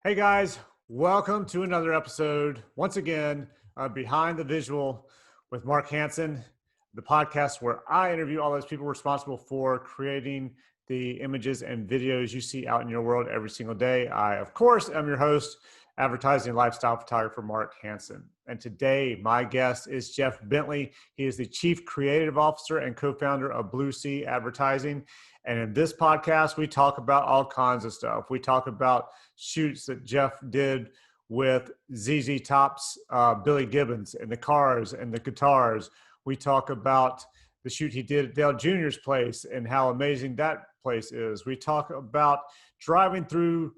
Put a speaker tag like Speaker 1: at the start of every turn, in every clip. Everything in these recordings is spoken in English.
Speaker 1: Hey guys, welcome to another episode, once again, Behind the Visual with Mark Hansen, the podcast where I interview all those people responsible for creating the images and videos you see out in your world every single day. I, of course, am your host, advertising and lifestyle photographer Mark Hansen. And today, my guest is Jeff Bentley. He is the Chief Creative Officer and co-founder of Blue Sea Advertising. And in this podcast, we talk about all kinds of stuff. We talk about shoots that Jeff did with ZZ Top's Billy Gibbons and the cars and the guitars. We talk about the shoot he did at Dale Jr.'s place and how amazing that place is. We talk about driving through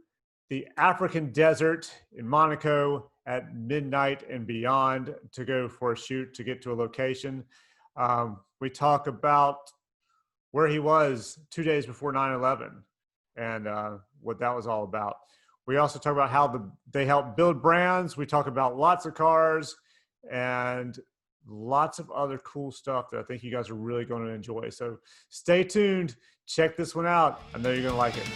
Speaker 1: the African desert in Monaco at midnight and beyond to go for a shoot to get to a location. We talk about where he was 2 days before 9/11 and what that was all about. We also talk about how they help build brands. We talk about lots of cars and lots of other cool stuff that I think you guys are really going to enjoy. So stay tuned. Check this one out. I know you're going to like it.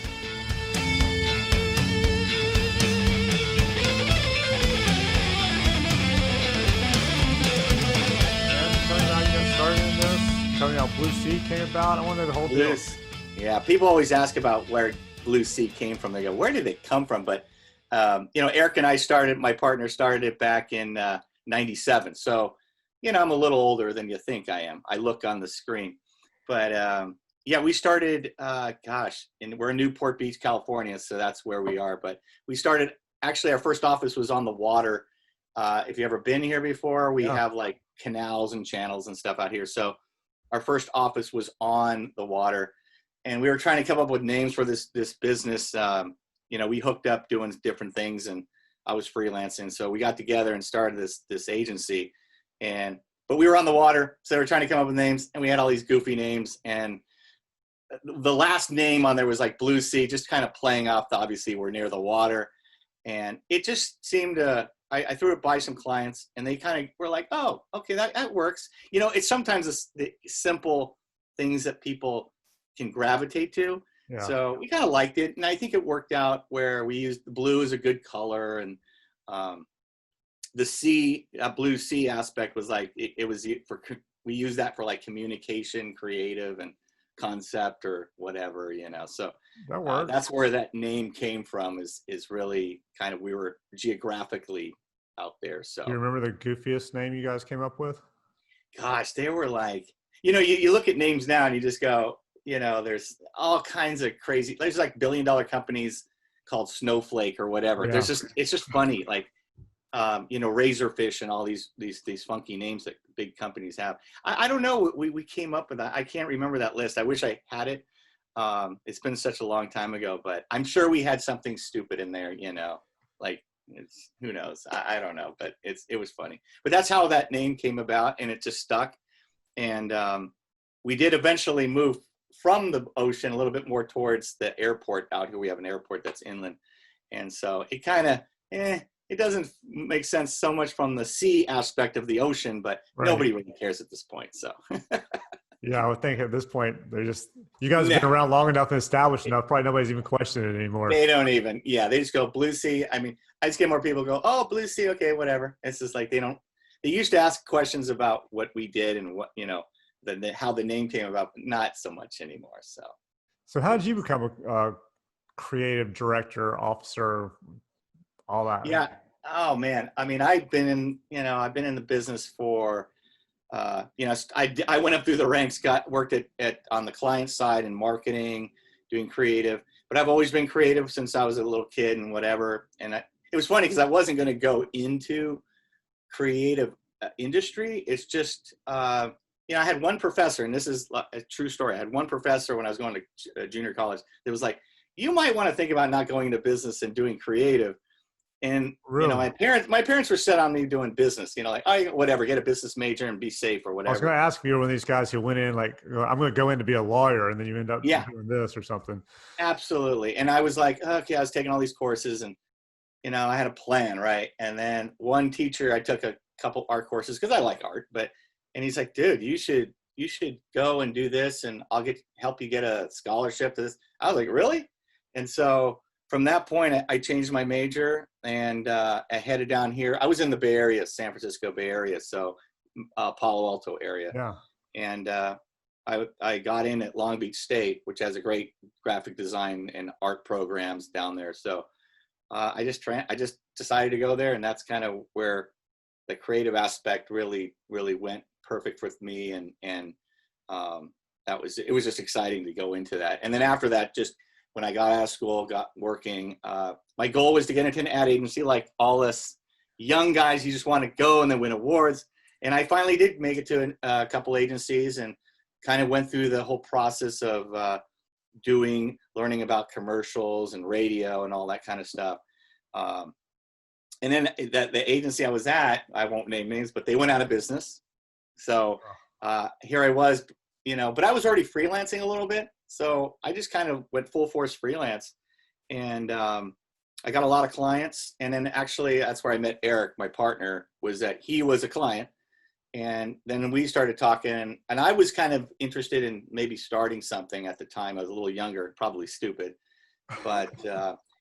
Speaker 1: Tell me how Blue Sea came about. I wanted the whole deal.
Speaker 2: Yeah, people always ask about where Blue Sea came from. They go, where did it come from? But, Eric and I my partner started it back in 97. So, I'm a little older than you think I am. I look on the screen. But, we started, and we're in Newport Beach, California. So that's where we are. But we started, actually, our first office was on the water. If you've ever been here before, we have like canals and channels and stuff out here. So our first office was on the water, and we were trying to come up with names for this business. We hooked up doing different things, and I was freelancing. So we got together and started this agency, but we were on the water. So we were trying to come up with names, and we had all these goofy names. And the last name on there was like Blue Sea, just kind of playing off obviously we're near the water. And it just seemed to, I threw it by some clients, and they kind of were like, oh, okay, that works. It's sometimes the simple things that people can gravitate to. Yeah. So we kind of liked it. And I think it worked out where we used the blue as a good color. And the sea, Blue Sea aspect was like, we used that for like communication, creative, and concept or whatever, so that's where that name came from, is really kind of, we were geographically out there. So
Speaker 1: do you remember the goofiest name you guys came up with?
Speaker 2: Gosh, they were like, you look at names now and you just go, there's all kinds of crazy, there's like billion-dollar companies called Snowflake or whatever. Yeah. It's just funny, like Razorfish and all these funky names that big companies have. I don't know. We came up with that. I can't remember that list. I wish I had it. It's been such a long time ago, but I'm sure we had something stupid in there, like who knows? I don't know, but it was funny. But that's how that name came about, and it just stuck. And we did eventually move from the ocean a little bit more towards the airport out here. We have an airport that's inland. And so it kind of, it doesn't make sense so much from the sea aspect of the ocean, but Nobody really cares at this point. So,
Speaker 1: yeah, I would think at this point, you guys have been around long enough and established enough. Probably nobody's even questioning it anymore.
Speaker 2: They don't even, they just go Blue Sea. I mean, I just get more people go, oh, Blue Sea. Okay, whatever. It's just like, they used to ask questions about what we did and what, how the name came about, but not so much anymore.
Speaker 1: So how did you become a creative director, officer, all that?
Speaker 2: Yeah. Oh man. I mean, I've been in the business for, I went up through the ranks, worked on the client side in marketing, doing creative, but I've always been creative since I was a little kid and whatever. And it was funny because I wasn't going to go into creative industry. It's just, I had one professor, and this is a true story. I had one professor when I was going to junior college that was like, you might want to think about not going into business and doing creative. And,
Speaker 1: really?
Speaker 2: My parents were set on me doing business, like, oh, whatever, get a business major and be safe or whatever.
Speaker 1: I was going to ask if you were one of these guys who went in like, I'm going to go in to be a lawyer, and then you end up doing this or something.
Speaker 2: Absolutely. And I was like, okay, I was taking all these courses, and, I had a plan, right? And then one teacher, I took a couple art courses because I like art, and he's like, dude, you should go and do this, and I'll help you get a scholarship to this. I was like, really? And so from that point, I changed my major and I headed down here. I was in the Bay Area, San Francisco Bay Area, so Palo Alto area.
Speaker 1: Yeah.
Speaker 2: And I got in at Long Beach State, which has a great graphic design and art programs down there. So I just decided to go there, and that's kind of where the creative aspect really went perfect with me, and it was just exciting to go into that. And then after that, just when I got out of school, got working, my goal was to get into an ad agency like all us young guys. You just want to go and then win awards. And I finally did make it to a couple agencies and kind of went through the whole process of learning about commercials and radio and all that kind of stuff. And then the agency I was at, I won't name names, but they went out of business. So here I was, but I was already freelancing a little bit. So I just kind of went full force freelance, and I got a lot of clients. And then actually that's where I met Eric, my partner, was that he was a client. And then we started talking, and I was kind of interested in maybe starting something at the time. I was a little younger, probably stupid, but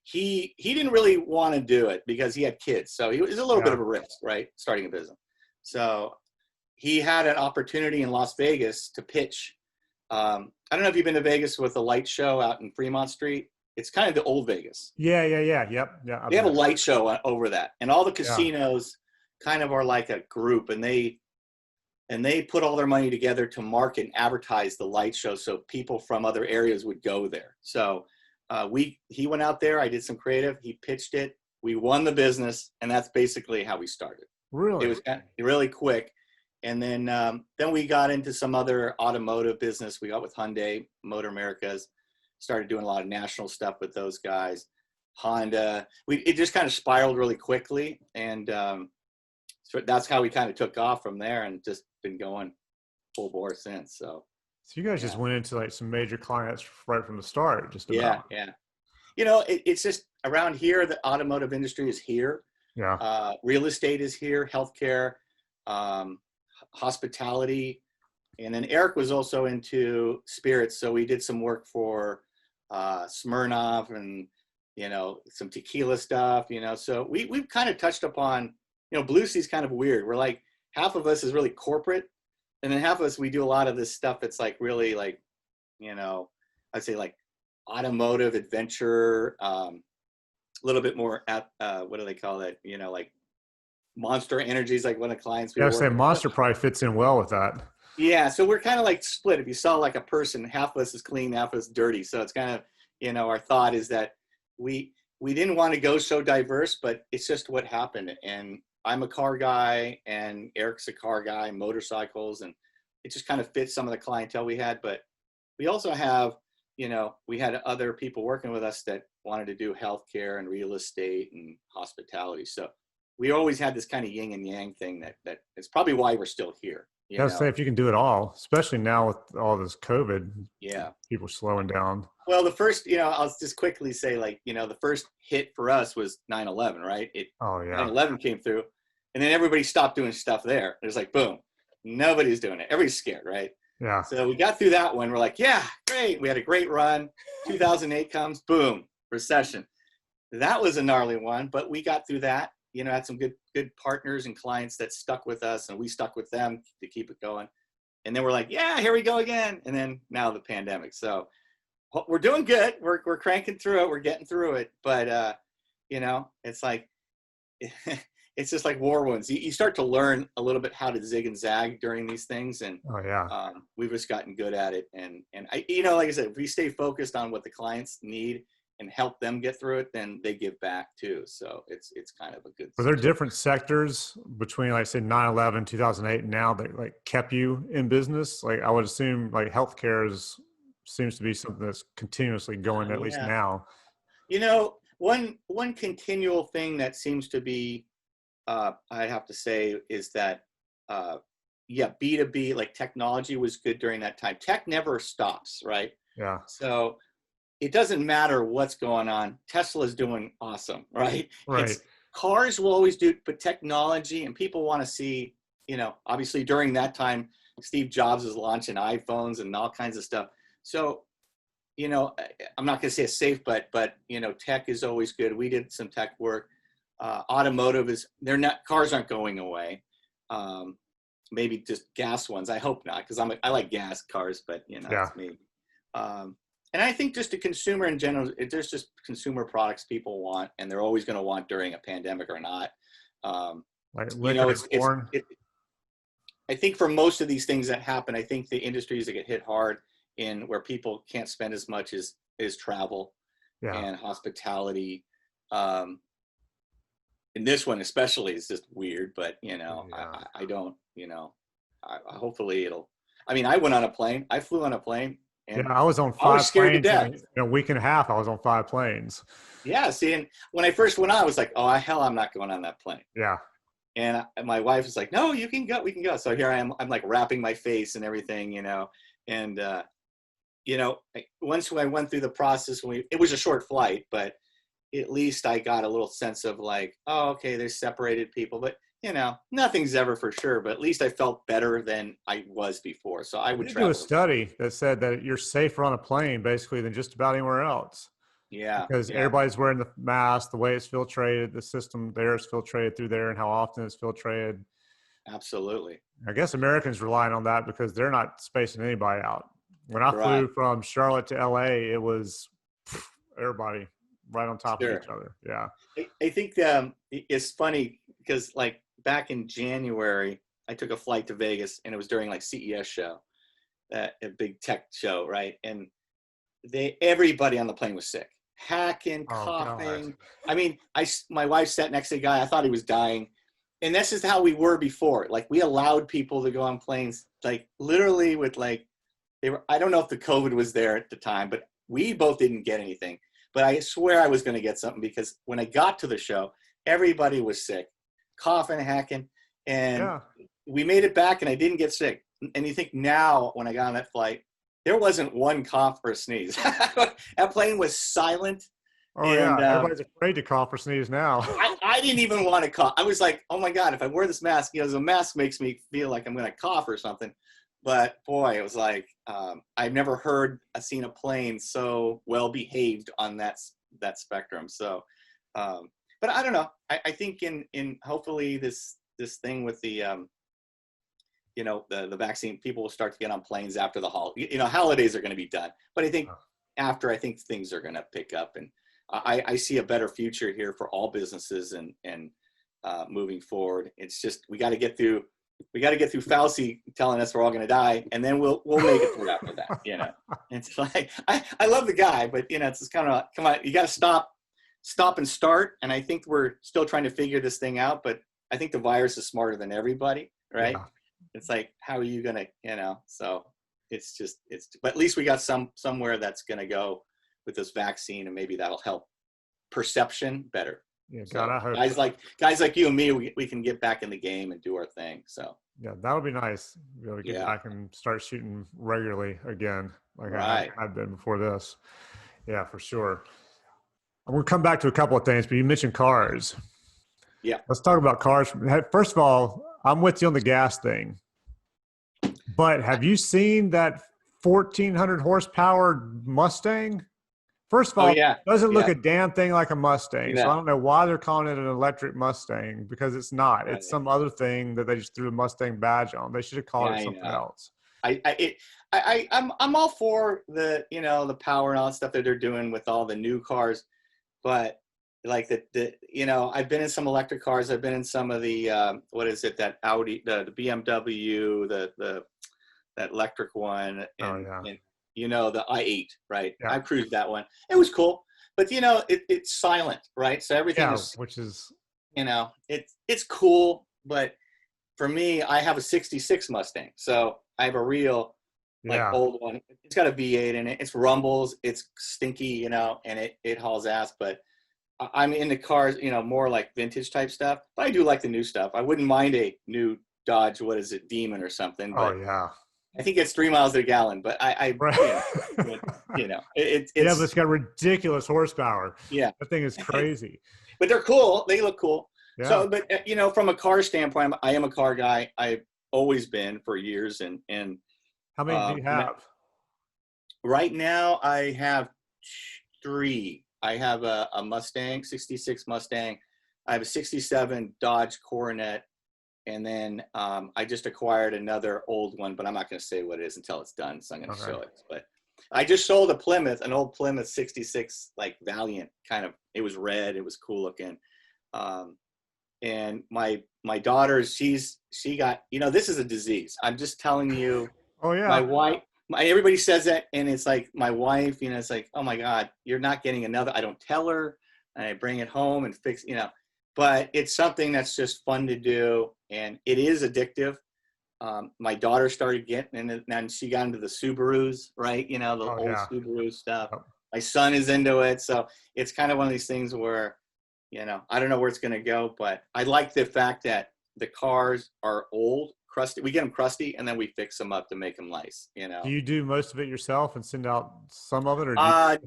Speaker 2: he didn't really want to do it because he had kids. So it was a little bit of a risk, right? Starting a business. So he had an opportunity in Las Vegas to pitch. I don't know if you've been to Vegas with a light show out in Fremont Street. It's kind of the old Vegas.
Speaker 1: Yeah. Yep. Yeah.
Speaker 2: They have a light show over that, and all the casinos kind of are like a group, and they put all their money together to market and advertise the light show so people from other areas would go there. So he went out there, I did some creative, he pitched it, we won the business, and that's basically how we started.
Speaker 1: Really?
Speaker 2: It was really quick. And then we got into some other automotive business. We got with Hyundai, Motor Americas, started doing a lot of national stuff with those guys. Honda, it just kind of spiraled really quickly. And so that's how we kind of took off from there, and just been going full bore since. So
Speaker 1: you guys just went into like some major clients right from the start, just about.
Speaker 2: Yeah. It's just around here, the automotive industry is here.
Speaker 1: Yeah.
Speaker 2: Real estate is here, healthcare, hospitality. And then Eric was also into spirits. So we did some work for Smirnoff and, some tequila stuff, so we've kind of touched upon, Blue Sea's kind of weird. We're like, half of us is really corporate, and then half of us, we do a lot of this stuff that's like really like, I'd say like automotive adventure, a little bit more at, what do they call that? Like Monster Energy is like one of the clients.
Speaker 1: I say Monster probably fits in well with that.
Speaker 2: Yeah. So we're kind of like split. If you saw like a person, half of us is clean, half of us dirty. So it's kind of, our thought is that we didn't want to go so diverse, but it's just what happened. And I'm a car guy, and Eric's a car guy, motorcycles, and it just kind of fits some of the clientele we had. But we also have, we had other people working with us that wanted to do healthcare and real estate and hospitality. So we always had this kind of yin and yang thing that is probably why we're still here.
Speaker 1: I was saying, if you can do it all, especially now with all this COVID, people slowing down.
Speaker 2: Well, the first, I'll just quickly say, like, the first hit for us was 9/11, right? 9/11 came through, and then everybody stopped doing stuff there. It was like, boom, nobody's doing it. Everybody's scared, right?
Speaker 1: Yeah.
Speaker 2: So we got through that one. We're like, yeah, great. We had a great run. 2008 comes, boom, recession. That was a gnarly one, but we got through that. Had some good partners and clients that stuck with us, and we stuck with them to keep it going. And then we're like, yeah, here we go again. And then now the pandemic. So we're doing good. We're cranking through it. We're getting through it. But, it's like, it's just like war wounds. You start to learn a little bit how to zig and zag during these things. And we've just gotten good at it. And I, like I said, if we stay focused on what the clients need and help them get through it, then they give back too. So it's kind of a good.
Speaker 1: Are there different sectors between, like, say, 9/11, 2008, and now that like kept you in business? Like, I would assume like healthcare seems to be something that's continuously going, at least now.
Speaker 2: One continual thing that seems to be, I have to say, is that, B2B, like technology was good during that time. Tech never stops, right?
Speaker 1: Yeah.
Speaker 2: So it doesn't matter what's going on. Tesla's doing awesome, right?
Speaker 1: Right.
Speaker 2: Cars will always do, but technology, and people want to see, obviously during that time, Steve Jobs was launching iPhones and all kinds of stuff. So, I'm not going to say it's safe, but tech is always good. We did some tech work. Automotive cars aren't going away. Maybe just gas ones. I hope not, because I like gas cars, but it's me. And I think just the consumer in general, there's just consumer products people want, and they're always going to want during a pandemic or not.
Speaker 1: Like liquor and corn.
Speaker 2: I think for most of these things that happen, I think the industries that get hit hard in where people can't spend as much is travel and hospitality. And this one especially is just weird, but I don't, hopefully I went on a plane. I flew on a plane. And
Speaker 1: I was on 5
Speaker 2: I was scared to
Speaker 1: planes
Speaker 2: death.
Speaker 1: in a week and a half. I was on 5 planes.
Speaker 2: Yeah. See, and when I first went on, I was like, oh, hell, I'm not going on that plane.
Speaker 1: Yeah.
Speaker 2: And my wife was like, no, you can go. We can go. So here I am. I'm like wrapping my face and everything, and, once I went through the process, it was a short flight, but at least I got a little sense of like, oh, okay, there's separated people, but nothing's ever for sure, but at least I felt better than I was before. So I would
Speaker 1: do a study that said that you're safer on a plane basically than just about anywhere else.
Speaker 2: Yeah.
Speaker 1: Because everybody's wearing the mask, the way it's filtrated, the system there is filtrated through there, and how often it's filtrated.
Speaker 2: Absolutely.
Speaker 1: I guess Americans relying on that because they're not spacing anybody out. When I flew from Charlotte to LA, it was everybody right on top of each other. Yeah.
Speaker 2: I think it's funny because like back in January, I took a flight to Vegas, and it was during like CES show, a big tech show, right? And everybody on the plane was sick, hacking, coughing. My wife sat next to a guy. I thought he was dying. And this is how we were before. Like we allowed people to go on planes, like literally with like, I don't know if the COVID was there at the time, but we both didn't get anything. But I swear I was going to get something because when I got to the show, everybody was sick, coughing, hacking, and we made it back and I didn't get sick. And you think now when I got on that flight, there wasn't one cough or sneeze. That plane was silent.
Speaker 1: Oh, and, everybody's afraid to cough or sneeze now.
Speaker 2: I didn't even want to cough. I was like, oh my God, if I wear this mask, the mask makes me feel like I'm going to cough or something. But boy, it was like, I've never seen a plane so well behaved on that spectrum. So, but I don't know. I think in hopefully this thing with the vaccine, people will start to get on planes after the holidays are going to be done. But I think after, I think things are going to pick up, and I see a better future here for all businesses and moving forward. It's just we got to get through Fauci telling us we're all going to die, and then we'll make it through after that. It's like I love the guy, but it's just kind of come on, you got to stop and start. And I think we're still trying to figure this thing out, but I think the virus is smarter than everybody, right? Yeah. It's like, how are you gonna, so but at least we got somewhere that's gonna go with this vaccine, and maybe that'll help perception better.
Speaker 1: Yeah, God, I hope
Speaker 2: guys like you and me, we can get back in the game and do our thing. So
Speaker 1: yeah, that would be nice. Be able to get back and start shooting regularly again, like I've been before this. Yeah, for sure. I'm gonna come back to a couple of things, but you mentioned cars.
Speaker 2: Yeah,
Speaker 1: let's talk about cars. First of all, I'm with you on the gas thing, but have you seen that 1,400 horsepower Mustang? First of all, it doesn't look a damn thing like a Mustang. So I don't know why they're calling it an electric Mustang, because it's not. It's some other thing that they just threw a Mustang badge on. They should have called it something else.
Speaker 2: I'm all for the power and all that stuff that they're doing with all the new cars, but like I've been in some electric cars. I've been in some of the that Audi, the BMW, that electric one, and the i8, right? Yeah. I cruised that one. It was cool, but it's silent, right? So everything
Speaker 1: which is
Speaker 2: it's cool, but for me, I have a '66 Mustang, so I have a real old one. It's got a V8 in it. It's rumbles. It's stinky, and it hauls ass, but I'm into cars, more like vintage type stuff, but I do like the new stuff. I wouldn't mind a new Dodge, Demon or something. But I think it's 3 miles a gallon, but
Speaker 1: but it's got ridiculous horsepower.
Speaker 2: Yeah.
Speaker 1: That thing is crazy.
Speaker 2: But they're cool. They look cool.
Speaker 1: Yeah.
Speaker 2: So, but from a car standpoint, I am a car guy. I've always been for years. And
Speaker 1: how many do you have?
Speaker 2: Right now I have three. I have a Mustang, 66 Mustang. I have a 67 Dodge Coronet. And then I just acquired another old one, but I'm not going to say what it is until it's done. So I'm going to show it. But I just sold a Plymouth, an old Plymouth 66, like Valiant kind of. It was red. It was cool looking. And my daughter, she got, this is a disease. I'm just telling you.
Speaker 1: Oh yeah.
Speaker 2: My wife, everybody says that, and it's like my wife, it's like, oh my God, you're not getting another. I don't tell her, and I bring it home and fix, but it's something that's just fun to do, and it is addictive. My daughter started getting in, and she got into the Subarus, right? The old Subaru stuff.
Speaker 1: Yep.
Speaker 2: My son is into it, so it's kind of one of these things where, I don't know where it's going to go, but I like the fact that the cars are old, crusty. We get them crusty, and then we fix them up to make them nice.
Speaker 1: Do you do most of it yourself and send out some of it, or
Speaker 2: no.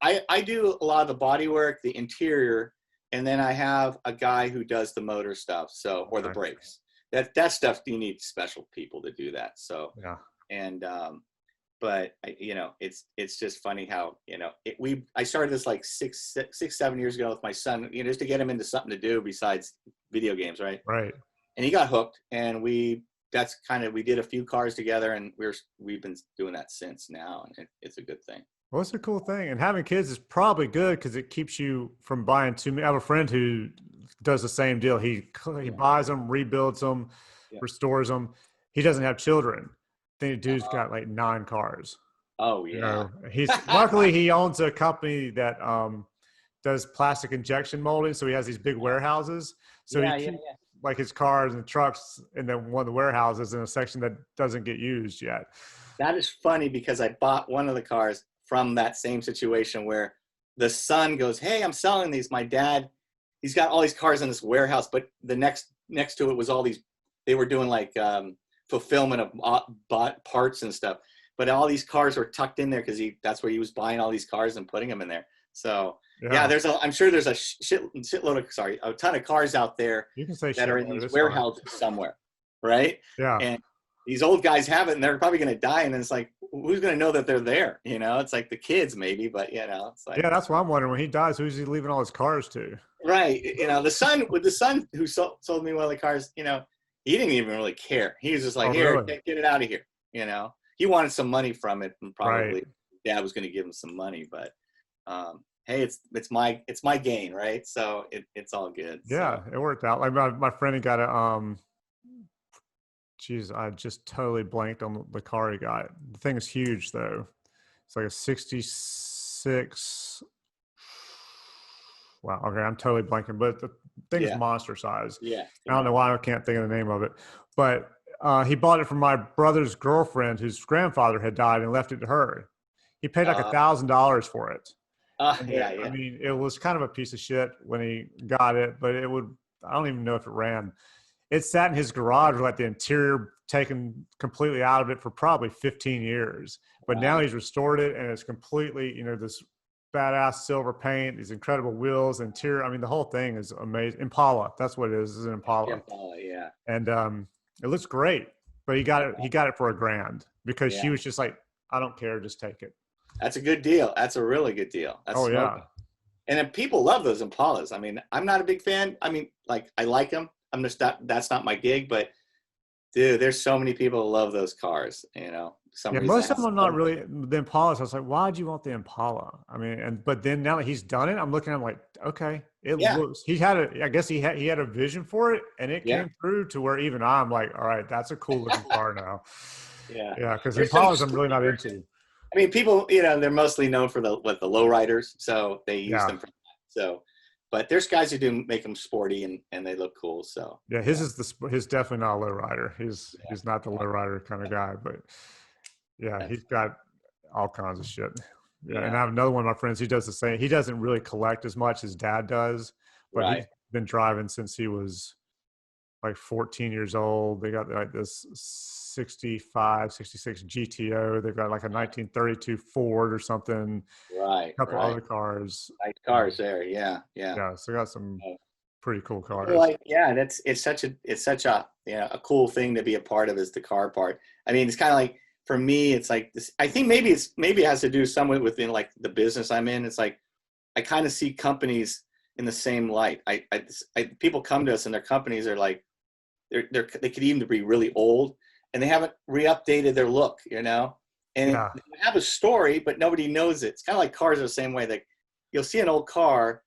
Speaker 2: I do a lot of the body work, the interior, and then I have a guy who does the motor stuff, or the brakes. That stuff, you need special people to do that. So
Speaker 1: yeah.
Speaker 2: And but it's just funny how I started this like 7 years ago with my son, just to get him into something to do besides video games, right?
Speaker 1: Right.
Speaker 2: And he got hooked, and we did a few cars together, and we've been doing that since now, and it's a good thing.
Speaker 1: Well, it's a cool thing, and having kids is probably good because it keeps you from buying too many. I have a friend who does the same deal. He buys them, rebuilds them, restores them. He doesn't have children. The dude's got like 9 cars.
Speaker 2: Oh yeah.
Speaker 1: He's luckily he owns a company that does plastic injection molding, so he has these big warehouses. So he keeps like his cars and trucks in one of the warehouses in a section that doesn't get used yet.
Speaker 2: That is funny because I bought one of the cars from that same situation where the son goes, "Hey, I'm selling these." My dad, he's got all these cars in this warehouse, but the next to it was all these. They were doing like fulfillment of parts and stuff, but all these cars were tucked in there because that's where he was buying all these cars and putting them in there. So I'm sure there's a ton of cars out there
Speaker 1: you can say
Speaker 2: that are in these warehouses somewhere, right?
Speaker 1: Yeah.
Speaker 2: And these old guys have it, and they're probably going to die, and it's like, who's going to know that they're there? It's like the kids maybe, but it's like,
Speaker 1: that's why I'm wondering, when he dies, who's he leaving all his cars to?
Speaker 2: Right. The son who sold me one of the cars, he didn't even really care. He was just like, here,
Speaker 1: really?
Speaker 2: get it out of here. He wanted some money from it, and probably dad was going to give him some money, but hey, it's my gain, right? So it's all good.
Speaker 1: Yeah,
Speaker 2: so.
Speaker 1: It worked out. Like my friend, he got a I just totally blanked on the car he got. The thing is huge though. It's like a 66. Wow. Okay, I'm totally blanking, but the thing is monster size.
Speaker 2: Yeah.
Speaker 1: I don't know why I can't think of the name of it, but he bought it from my brother's girlfriend, whose grandfather had died, and left it to her. He paid like $1,000 for it.
Speaker 2: I
Speaker 1: mean, it was kind of a piece of shit when he got it, but I don't even know if it ran. It sat in his garage with like the interior taken completely out of it for probably 15 years. But now he's restored it, and it's completely, this badass silver paint, these incredible wheels, interior. I mean, the whole thing is amazing. Impala, that's what it is. It's an Impala.
Speaker 2: Impala, yeah.
Speaker 1: And it looks great. But he got it for $1,000 because she was just like, I don't care, just take it.
Speaker 2: That's a good deal. That's a really good deal. That's smoking. And then people love those Impalas. I mean, I'm not a big fan. I mean, like, I like them. I'm just that's not my gig, but dude, there's so many people who love those cars,
Speaker 1: most of them are not really the Impalas. I was like, why'd you want the Impala? I mean, but then now that he's done it, I'm looking at him like, okay, it looks, I guess he had a vision for it, and it came through to where even I'm like, all right, that's a cool looking car now. Yeah, because Impalas I'm really not into.
Speaker 2: I mean, people, they're mostly known for the lowriders, so they use them for that. So, but there's guys who do make them sporty and they look cool. So
Speaker 1: his definitely not a lowrider. He's not the lowrider kind of guy, but he's got all kinds of shit. And I have another one of my friends. He does the same. He doesn't really collect as much as dad does, but he's been driving since he was like 14 years old. They got like this 65, 66 GTO. They've got like a 1932 Ford or something.
Speaker 2: Right.
Speaker 1: A couple other cars.
Speaker 2: Nice cars there. Yeah.
Speaker 1: So they got some pretty cool cars.
Speaker 2: Like, it's such a a cool thing to be a part of, is the car part. I mean, it's kind of like for me, it's like this, I think maybe it has to do somewhat within like the business I'm in. It's like, I kind of see companies in the same light. People come to us and their companies are like, they could even be really old and they haven't re-updated their look, you know? And
Speaker 1: Yeah.
Speaker 2: they have a story, but nobody knows it. It's kind of like cars are the same way. Like you'll see an old car,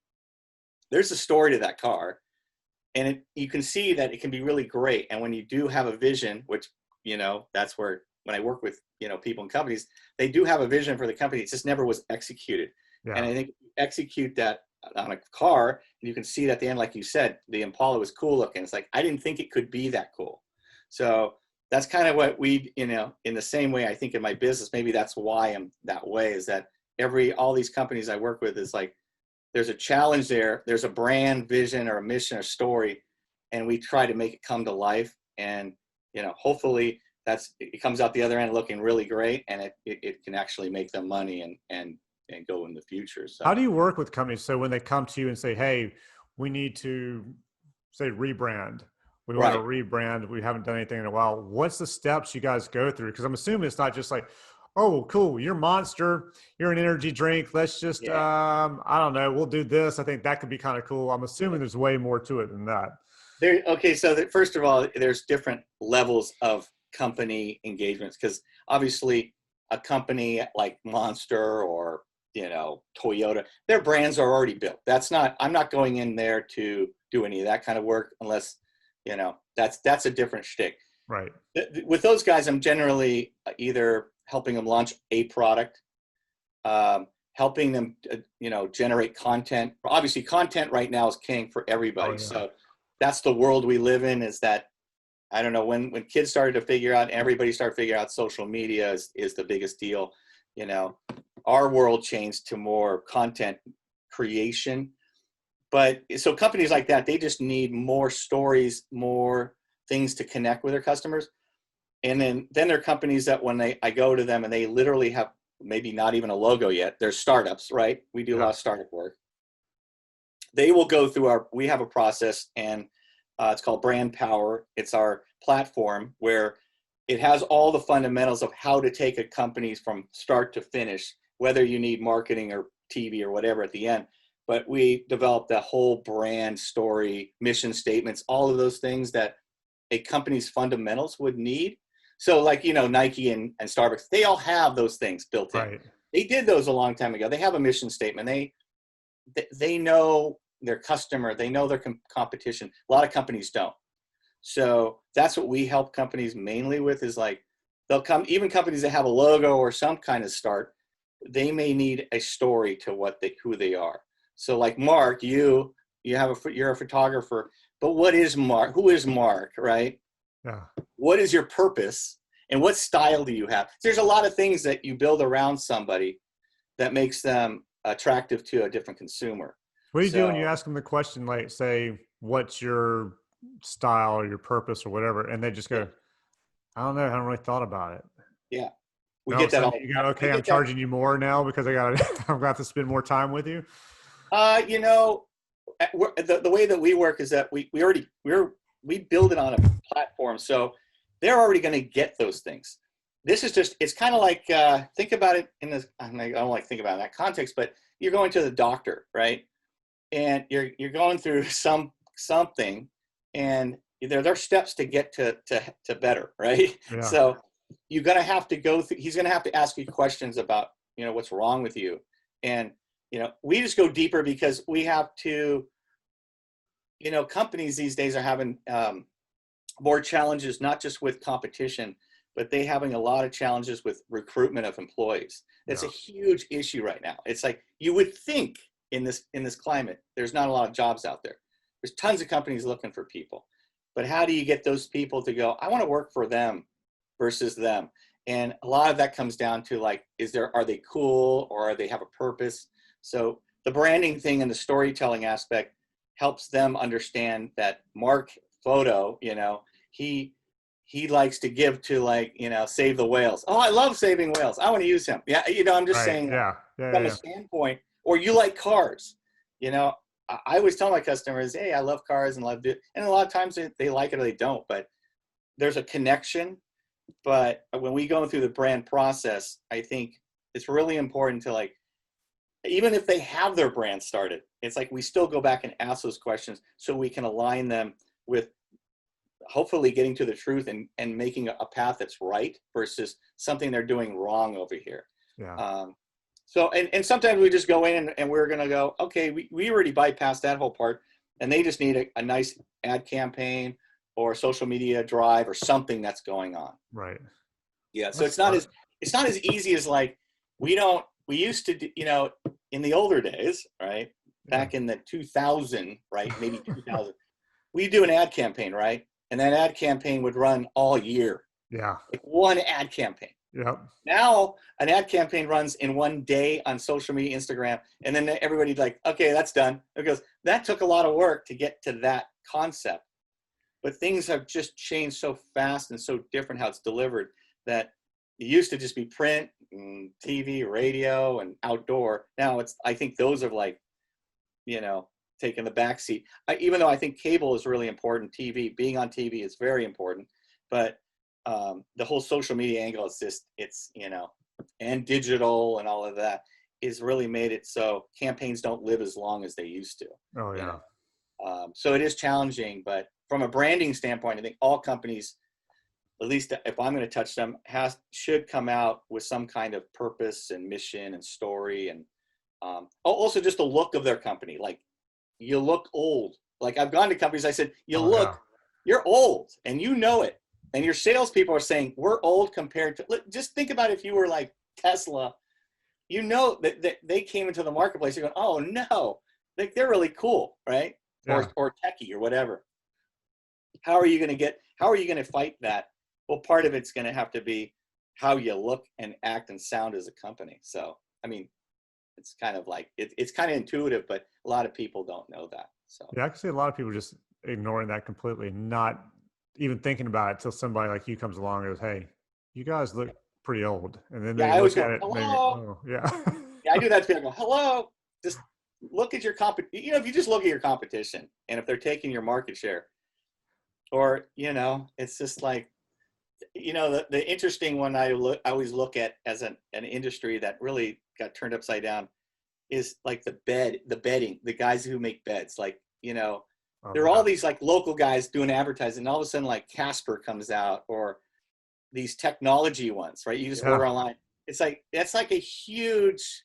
Speaker 2: there's a story to that car. And you can see that it can be really great. And when you do have a vision, which, you know, that's where, when I work with, you know, people and companies, they do have a vision for the company. It just never was executed.
Speaker 1: Yeah.
Speaker 2: And I think execute that on a car, and you can see it at the end, like you said, the Impala was cool looking. It's like, I didn't think it could be that cool. So that's kind of what we, you know, in the same way I think in my business, maybe that's why I'm that way, is that all these companies I work with is like, there's a challenge there. There's a brand vision or a mission or story, and we try to make it come to life. And, you know, hopefully it comes out the other end looking really great, and it can actually make them money and go in the future. So
Speaker 1: how do you work with companies? So when they come to you and say, hey, we need to say rebrand, we want to rebrand, we haven't done anything in a while. What's the steps you guys go through? Because I'm assuming it's not just like, oh, cool, you're Monster, you're an energy drink. Let's just, I don't know, we'll do this. I think that could be kind of cool. I'm assuming there's way more to it than that.
Speaker 2: Okay, so first of all, there's different levels of company engagements, because obviously a company like Monster or, you know, Toyota, their brands are already built. I'm not going in there to do any of that kind of work unless, you know, that's a different shtick.
Speaker 1: Right.
Speaker 2: With those guys, I'm generally either helping them launch a product, helping them, you know, generate content. Obviously, content right now is king for everybody.
Speaker 1: Oh, yeah.
Speaker 2: So that's the world we live in, is that, I don't know, when kids started to figure out, everybody started figuring out social media is the biggest deal. You know, our world changed to more content creation. But so companies like that, they just need more stories, more things to connect with their customers. And then there are companies that when I go to them and they literally have maybe not even a logo yet, they're startups, right? We do a lot of startup work. They will go through we have a process, and it's called Brand Power. It's our platform where it has all the fundamentals of how to take a company from start to finish, whether you need marketing or TV or whatever at the end. But we developed a whole brand story, mission statements, all of those things that a company's fundamentals would need. So like, you know, Nike and Starbucks, they all have those things built in.
Speaker 1: Right.
Speaker 2: They did those a long time ago. They have a mission statement. They know their customer. They know their competition. A lot of companies don't. So that's what we help companies mainly with, is like, they'll come, even companies that have a logo or some kind of start, they may need a story to who they are. So like Mark, you're a photographer, but what is Mark? Who is Mark, right?
Speaker 1: Yeah.
Speaker 2: What is your purpose, and what style do you have? There's a lot of things that you build around somebody that makes them attractive to a different consumer.
Speaker 1: What do you do when you ask them the question, like, say, what's your style or your purpose or whatever, and they just go, I don't know, I haven't really thought about it.
Speaker 2: Yeah. We
Speaker 1: And
Speaker 2: get that all.
Speaker 1: You go, okay, I'm charging you more now because I'm going to have to spend more time with you.
Speaker 2: You know, the way that we work is that we build it on a platform, so they're already going to get those things. This is just, it's kind of like, think about it in this, I don't like think about it in that context, but you're going to the doctor, right? And you're going through something, and there are steps to get to better, right?
Speaker 1: Yeah.
Speaker 2: So you're going to have to go through, he's going to have to ask you questions about, you know, what's wrong with you. And, you know, we just go deeper because we have to, you know, companies these days are having more challenges, not just with competition, but they having a lot of challenges with recruitment of employees. It's a huge issue right now. It's like, you would think in this climate, there's not a lot of jobs out there. There's tons of companies looking for people, but how do you get those people to go, I want to work for them versus them? And a lot of that comes down to like, are they cool, or they have a purpose? So the branding thing and the storytelling aspect helps them understand that Mark Photo, you know, he likes to give to, like, you know, save the whales. Oh, I love saving whales. I want to use him. Yeah. You know, I'm just saying from a standpoint, or you like cars, you know, I always tell my customers, hey, I love cars and love it. And a lot of times they like it or they don't, but there's a connection. But when we go through the brand process, I think it's really important to, like, even if they have their brand started, it's like we still go back and ask those questions so we can align them with hopefully getting to the truth and making a path that's right versus something they're doing wrong over here.
Speaker 1: Yeah.
Speaker 2: So, and sometimes we just go in and we're going to go, okay, we already bypassed that whole part, and they just need a nice ad campaign or social media drive or something that's going on.
Speaker 1: Right.
Speaker 2: Yeah. So it's not as easy as, like, we used to do, in the older days, right? Back in the 2000, right? Maybe 2000, we do an ad campaign, right? And that ad campaign would run all year.
Speaker 1: Yeah.
Speaker 2: Like one ad campaign.
Speaker 1: Yep.
Speaker 2: Now an ad campaign runs in one day on social media, Instagram, and then everybody's like, okay, that's done. Because that took a lot of work to get to that concept. But things have just changed so fast and so different how it's delivered that it used to just be print, and TV, radio, and outdoor. Now I think those are, like, taking the back seat. Even though I think cable is really important, being on TV is very important, but the whole social media angle is just, and digital and all of that is really made it so campaigns don't live as long as they used to.
Speaker 1: Oh yeah.
Speaker 2: So it is challenging, but from a branding standpoint, I think all companies, at least if I'm going to touch them, should come out with some kind of purpose and mission and story, and also just the look of their company. Like, you look old. Like, I've gone to companies, I said, you're old, and you know it. And your salespeople are saying, we're old compared to, just think about if you were like Tesla, that they came into the marketplace, you're going, oh no, like, they're really cool, right?
Speaker 1: Yeah.
Speaker 2: Or techie or whatever. How are you going to fight that? Well, part of it's going to have to be how you look and act and sound as a company. So, I mean, it's kind of like, it's kind of intuitive, but a lot of people don't know that. So
Speaker 1: yeah, I can see a lot of people just ignoring that completely, not even thinking about it till somebody like you comes along and goes, hey, you guys look pretty old. And then they look at it and they go, oh, yeah.
Speaker 2: Yeah, I do that to people. I go, hello, just look at your if you just look at your competition and if they're taking your market share, or, it's just like, the interesting one I always look at as an industry that really got turned upside down is like the bedding, the guys who make beds. Like, there are all these like local guys doing advertising, and all of a sudden, like, Casper comes out, or these technology ones, right? You just order online. It's like, that's like a huge,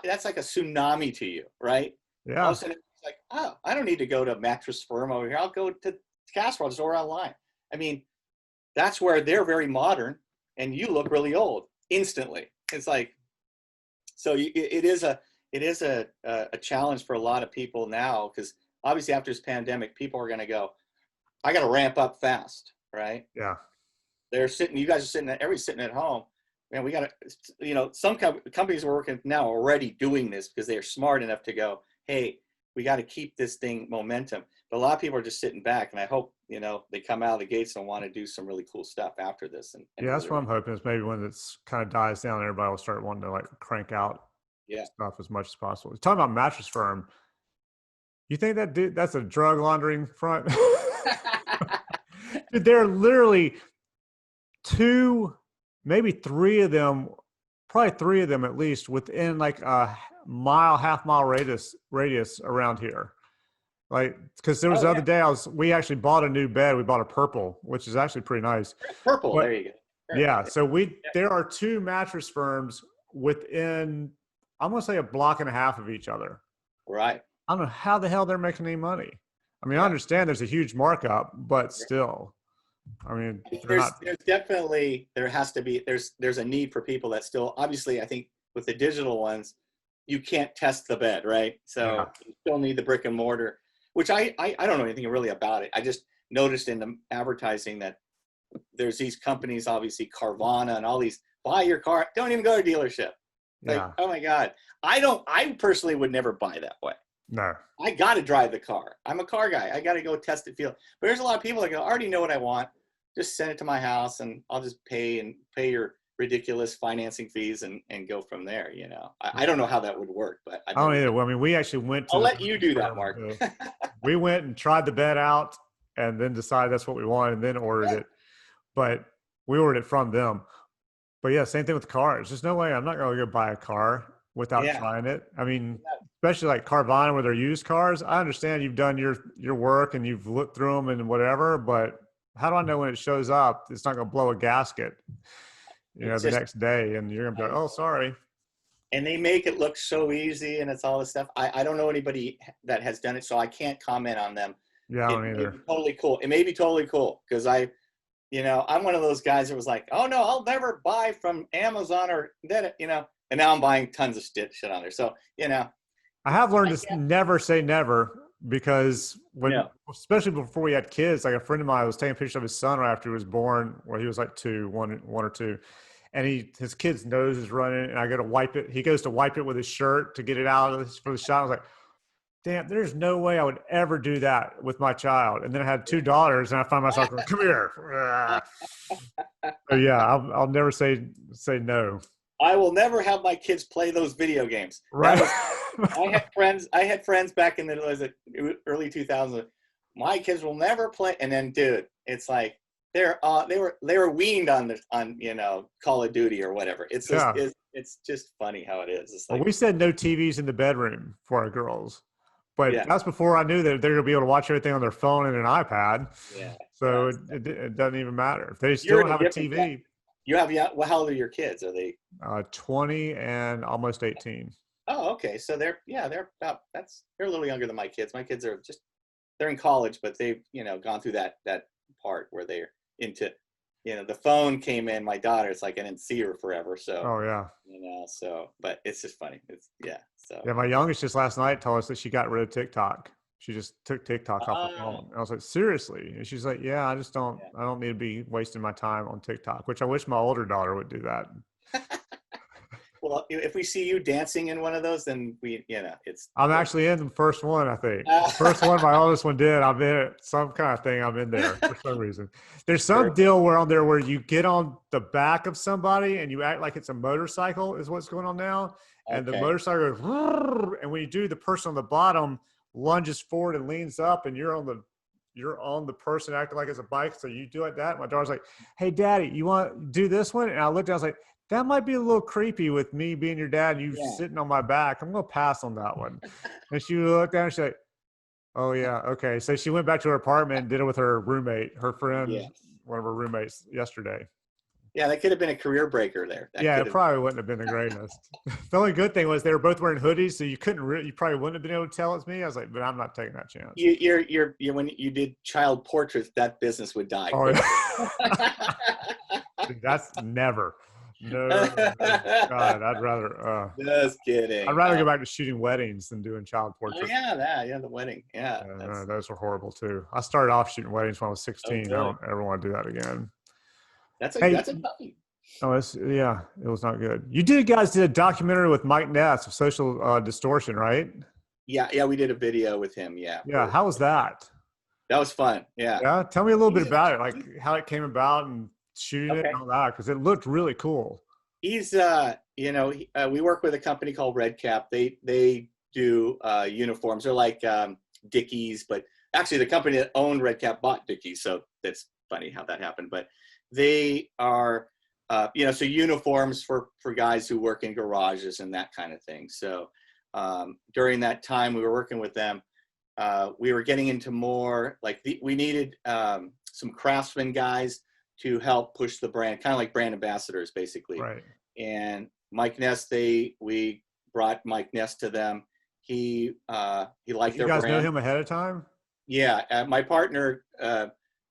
Speaker 2: that's like a tsunami to you, right?
Speaker 1: Yeah.
Speaker 2: All of a sudden, it's like, oh, I don't need to go to Mattress Firm over here. I'll go to Casper, I'll just order online. I mean, that's where they're very modern, and you look really old instantly. It's like, so it is a challenge for a lot of people now, because obviously after this pandemic, people are going to go, I got to ramp up fast, right?
Speaker 1: Yeah.
Speaker 2: You guys are everybody's sitting at home, and we got to, some companies are working now already doing this because they're smart enough to go, hey, we got to keep this thing momentum. But a lot of people are just sitting back, and I hope, they come out of the gates and want to do some really cool stuff after this. And
Speaker 1: yeah, that's what I'm hoping, is maybe when it's kind of dies down, everybody will start wanting to, like, crank out stuff as much as possible. Talking about Mattress Firm, you think that's a drug laundering front? Dude, there are literally maybe three of them at least within like a half mile radius around here. Like, because there was the other day we actually bought a new bed. We bought a purple, which is actually pretty nice.
Speaker 2: Purple, there you go. Sure.
Speaker 1: Yeah. So there are two Mattress Firms within, I'm going to say, a block and a half of each other.
Speaker 2: Right.
Speaker 1: I don't know how the hell they're making any money. I mean, I understand there's a huge markup, but still, I mean,
Speaker 2: there's definitely, there's a need for people that still, obviously, I think with the digital ones, you can't test the bed, right? So you still need the brick and mortar, which I don't know anything really about it. I just noticed in the advertising that there's these companies, obviously Carvana and all these, buy your car, don't even go to a dealership. Like, oh my God. I personally would never buy that way.
Speaker 1: No.
Speaker 2: I got to drive the car. I'm a car guy. I got to go test it, feel. But there's a lot of people that go, I already know what I want. Just send it to my house and I'll just pay your ridiculous financing fees and go from there. I don't know how that would work, but
Speaker 1: I don't either. Well, I mean, we actually went to,
Speaker 2: I'll let you do that, Mark.
Speaker 1: We went and tried the bed out and then decided that's what we wanted and then ordered it. But we ordered it from them. But yeah, same thing with cars. There's no way I'm not going to go buy a car without
Speaker 2: Yeah.
Speaker 1: trying it. I mean, especially like Carvana where they're used cars. I understand you've done your work and you've looked through them and whatever, but how do I know when it shows up it's not going to blow a gasket,
Speaker 2: It's
Speaker 1: the
Speaker 2: just,
Speaker 1: next day, and you're going to be
Speaker 2: I
Speaker 1: like,
Speaker 2: know.
Speaker 1: oh, sorry.
Speaker 2: And they make it look so easy, and it's all this stuff. I don't know anybody that has done it, so I can't comment on them.
Speaker 1: Yeah, I
Speaker 2: It
Speaker 1: don't
Speaker 2: may be
Speaker 1: either.
Speaker 2: totally cool. It may be totally cool because I'm one of those guys that was like, oh no, I'll never buy from Amazon or that, and now I'm buying tons of shit on there. So,
Speaker 1: I have
Speaker 2: I
Speaker 1: learned to
Speaker 2: can't,
Speaker 1: never say never because
Speaker 2: no.
Speaker 1: especially before we had kids, like a friend of mine was taking pictures of his son right after he was born, where he was like one or two, and his kid's nose is running, and I go to wipe it. He goes to wipe it with his shirt to get it out for the shot. I was like, damn, there's no way I would ever do that with my child. And then I had two daughters, and I find myself going, come here. So yeah, I'll never say no.
Speaker 2: I will never have my kids play those video games.
Speaker 1: Right.
Speaker 2: I had friends back in the early 2000s. My kids will never play. And then, dude, it's like they were weaned on Call of Duty or whatever. It's just
Speaker 1: Yeah.
Speaker 2: it's just funny how it is. It's
Speaker 1: Well,
Speaker 2: like,
Speaker 1: we said no TVs in the bedroom for our girls, but
Speaker 2: yeah,
Speaker 1: that's before I knew that they're going to be able to watch everything on their phone and an iPad.
Speaker 2: yeah,
Speaker 1: So
Speaker 2: yeah.
Speaker 1: it doesn't even matter if they still
Speaker 2: You're
Speaker 1: don't
Speaker 2: in a
Speaker 1: have a
Speaker 2: different.
Speaker 1: TV.
Speaker 2: You have, yeah. Well, how old are your kids? Are they?
Speaker 1: 20 and almost 18.
Speaker 2: Oh, okay. So they're they're a little younger than my kids. My kids are they're in college, but they've gone through that part where they're into the phone came in. My daughter, it's like I didn't see her forever, so
Speaker 1: Oh yeah.
Speaker 2: but it's just funny. It's
Speaker 1: Yeah, my youngest just last night told us that she got rid of TikTok. She just took TikTok off her
Speaker 2: uh,
Speaker 1: phone. And I was like, seriously? And she's like, yeah,
Speaker 2: yeah.
Speaker 1: I don't need to be wasting my time on TikTok, which I wish my older daughter would do that.
Speaker 2: Well, if we see you dancing in one of those, then it's.
Speaker 1: I'm actually in the first one, I think. The first one, my oldest one did. I'm in it. Some kind of thing. I'm in there for some reason. There's some
Speaker 2: Perfect.
Speaker 1: deal where on there where you get on the back of somebody and you act like it's a motorcycle is what's going on now. And the
Speaker 2: Okay.
Speaker 1: motorcycle goes, "Rrrr," and when you do, the person on the bottom lunges forward and leans up, and you're on the person acting like it's a bike. So you do like that. My daughter's like, hey, daddy, you want to do this one? And I looked, I was like, that might be a little creepy with me being your dad and you
Speaker 2: Yeah.
Speaker 1: sitting on my back. I'm going to pass on that one. And she looked down and she's like, oh, yeah. Okay. So she went back to her apartment and did it with her roommate, her friend,
Speaker 2: Yes.
Speaker 1: one of her roommates yesterday.
Speaker 2: Yeah, that could have been a career breaker there. That
Speaker 1: Yeah,
Speaker 2: could
Speaker 1: it
Speaker 2: have.
Speaker 1: probably wouldn't have been the greatest. The only good thing was they were both wearing hoodies, so you you probably wouldn't have been able to tell it's me. I was like, but I'm not taking that chance.
Speaker 2: You when you did child portraits, that business would die
Speaker 1: Oh,
Speaker 2: quickly.
Speaker 1: yeah. That's never. No, God,
Speaker 2: Just kidding.
Speaker 1: I'd rather go back to shooting weddings than doing child
Speaker 2: Oh
Speaker 1: portraits.
Speaker 2: yeah, the wedding. Yeah,
Speaker 1: No, those were horrible too. I started off shooting weddings when I was
Speaker 2: oh
Speaker 1: 16. I
Speaker 2: really?
Speaker 1: don't ever want to do that again.
Speaker 2: That's
Speaker 1: Hey,
Speaker 2: a toughie.
Speaker 1: yeah, it was not good. Guys did a documentary with Mike Ness of Social Distortion, right?
Speaker 2: Yeah, we did a video with him. Yeah,
Speaker 1: Yeah, how was that?
Speaker 2: that was fun. Yeah,
Speaker 1: Yeah, tell me a little bit
Speaker 2: he's
Speaker 1: about it, like how it came about and shooting it
Speaker 2: okay.
Speaker 1: and all that, because it looked really cool.
Speaker 2: He's we work with a company called Red Cap. They do uniforms. They're like Dickies, but actually the company that owned Red Cap bought Dickies, so that's funny how that happened. But they are so uniforms for guys who work in garages and that kind of thing. So during that time we were working with them, we were getting into more like we needed some craftsman guys to help push the brand, kind of like brand ambassadors basically.
Speaker 1: Right.
Speaker 2: And Mike Ness, we brought Mike Ness to them. He liked
Speaker 1: Did you
Speaker 2: their
Speaker 1: guys know
Speaker 2: brand.
Speaker 1: him ahead of time?
Speaker 2: Yeah, my partner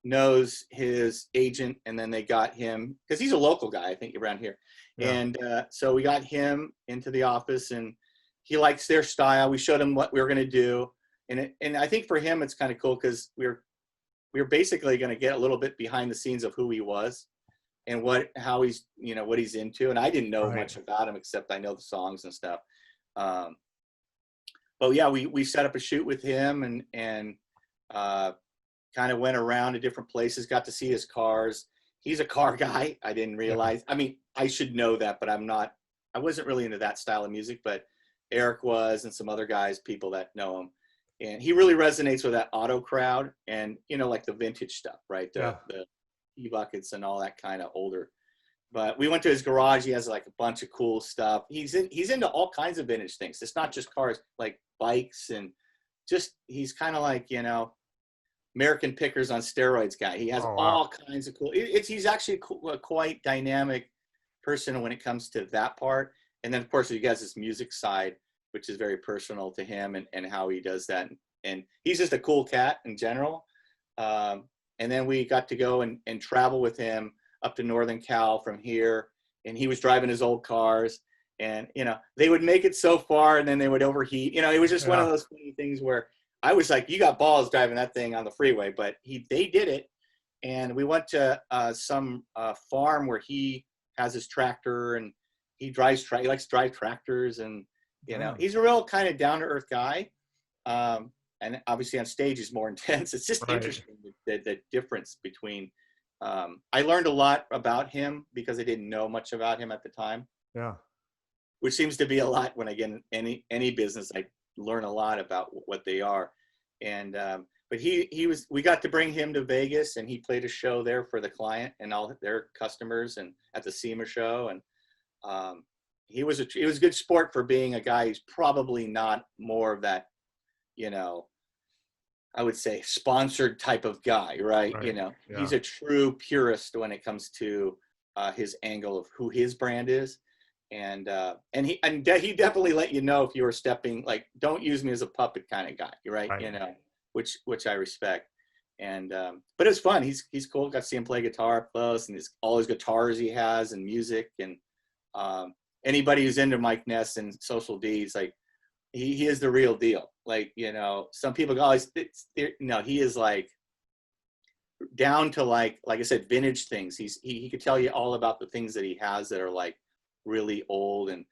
Speaker 2: knows his agent, and then they got him because he's a local guy, I think, around here.
Speaker 1: Yeah.
Speaker 2: And so we got him into the office, and he likes their style. We showed him what we were going to do, and I think for him it's kind of cool because we're basically going to get a little bit behind the scenes of who he was and how he's what he's into. And I didn't know
Speaker 1: Right.
Speaker 2: much about him except I know the songs and stuff. But yeah, we set up a shoot with him and kind of went around to different places, got to see his cars. He's a car guy. I didn't realize. I mean, I should know that, but I wasn't really into that style of music, but Eric was, and some other guys, people that know him. And he really resonates with that auto crowd and, like the vintage stuff, right?
Speaker 1: Yeah.
Speaker 2: E-buckets and all that kind of older. But we went to his garage. He has like a bunch of cool stuff. He's into all kinds of vintage things. It's not just cars, like bikes, and just he's kind of like, you know, American Pickers on steroids guy. He has
Speaker 1: Oh, wow.
Speaker 2: all kinds of cool. He's actually a quite dynamic person when it comes to that part. And then of course he has this music side, which is very personal to him, and how he does that. And he's just a cool cat in general. And then we got to go and travel with him up to Northern Cal from here. And he was driving his old cars, and, you know, they would make it so far and then they would overheat. You know, it was just one of those funny things where I was like, you got balls driving that thing on the freeway, but they did it. And we went to some farm where he has his tractor, and he likes to drive tractors, and, you know, he's a real kind of down to earth guy. And obviously on stage he's more intense. It's just interesting, the difference between, I learned a lot about him because I didn't know much about him at the time.
Speaker 1: Yeah.
Speaker 2: Which seems to be a lot when I get in any business. I learn a lot about what they are. And but we got to bring him to Vegas, and he played a show there for the client and all their customers, and at the SEMA show. And he was a good sport for being a guy who's probably not more of that, you know, I would say sponsored type of guy, right? You know, he's a true purist when it comes to his angle of who his brand is. And he definitely let you know if you were stepping, like, don't use me as a puppet kind of guy, right? You know, which I respect. And but it's fun. He's cool. Got to see him play guitar up close, and all his guitars he has, and music. And anybody who's into Mike Ness and Social D's, like, he is the real deal. Like, you know, some people go, no, he is like down to like I said, vintage things. He could tell you all about the things that he has that are like really old. And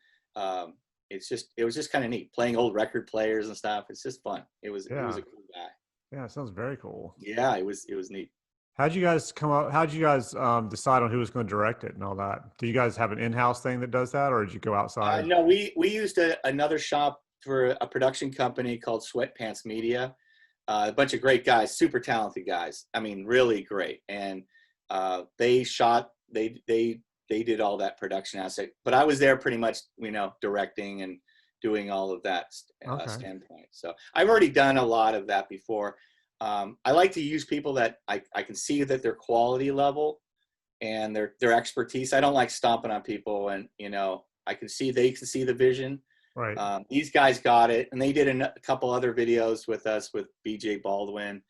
Speaker 2: it was just kind of neat playing old record players and stuff. It's just fun. He was a cool guy.
Speaker 1: Yeah, it sounds very cool.
Speaker 2: Yeah, it was neat.
Speaker 1: How'd you guys decide on who was going to direct it and all that? Do you guys have an in-house thing that does that, or did you go outside?
Speaker 2: No, we used another shop for a production company called Sweatpants Media. A bunch of great guys, super talented guys. I mean, really great. And they did all that production aspect, but I was there pretty much, you know, directing and doing all of that standpoint. So I've already done a lot of that before. I like to use people that I can see that their quality level and their expertise. I don't like stomping on people, and, you know, they can see the vision.
Speaker 1: Right.
Speaker 2: These guys got it, and they did a couple other videos with us with BJ Baldwin.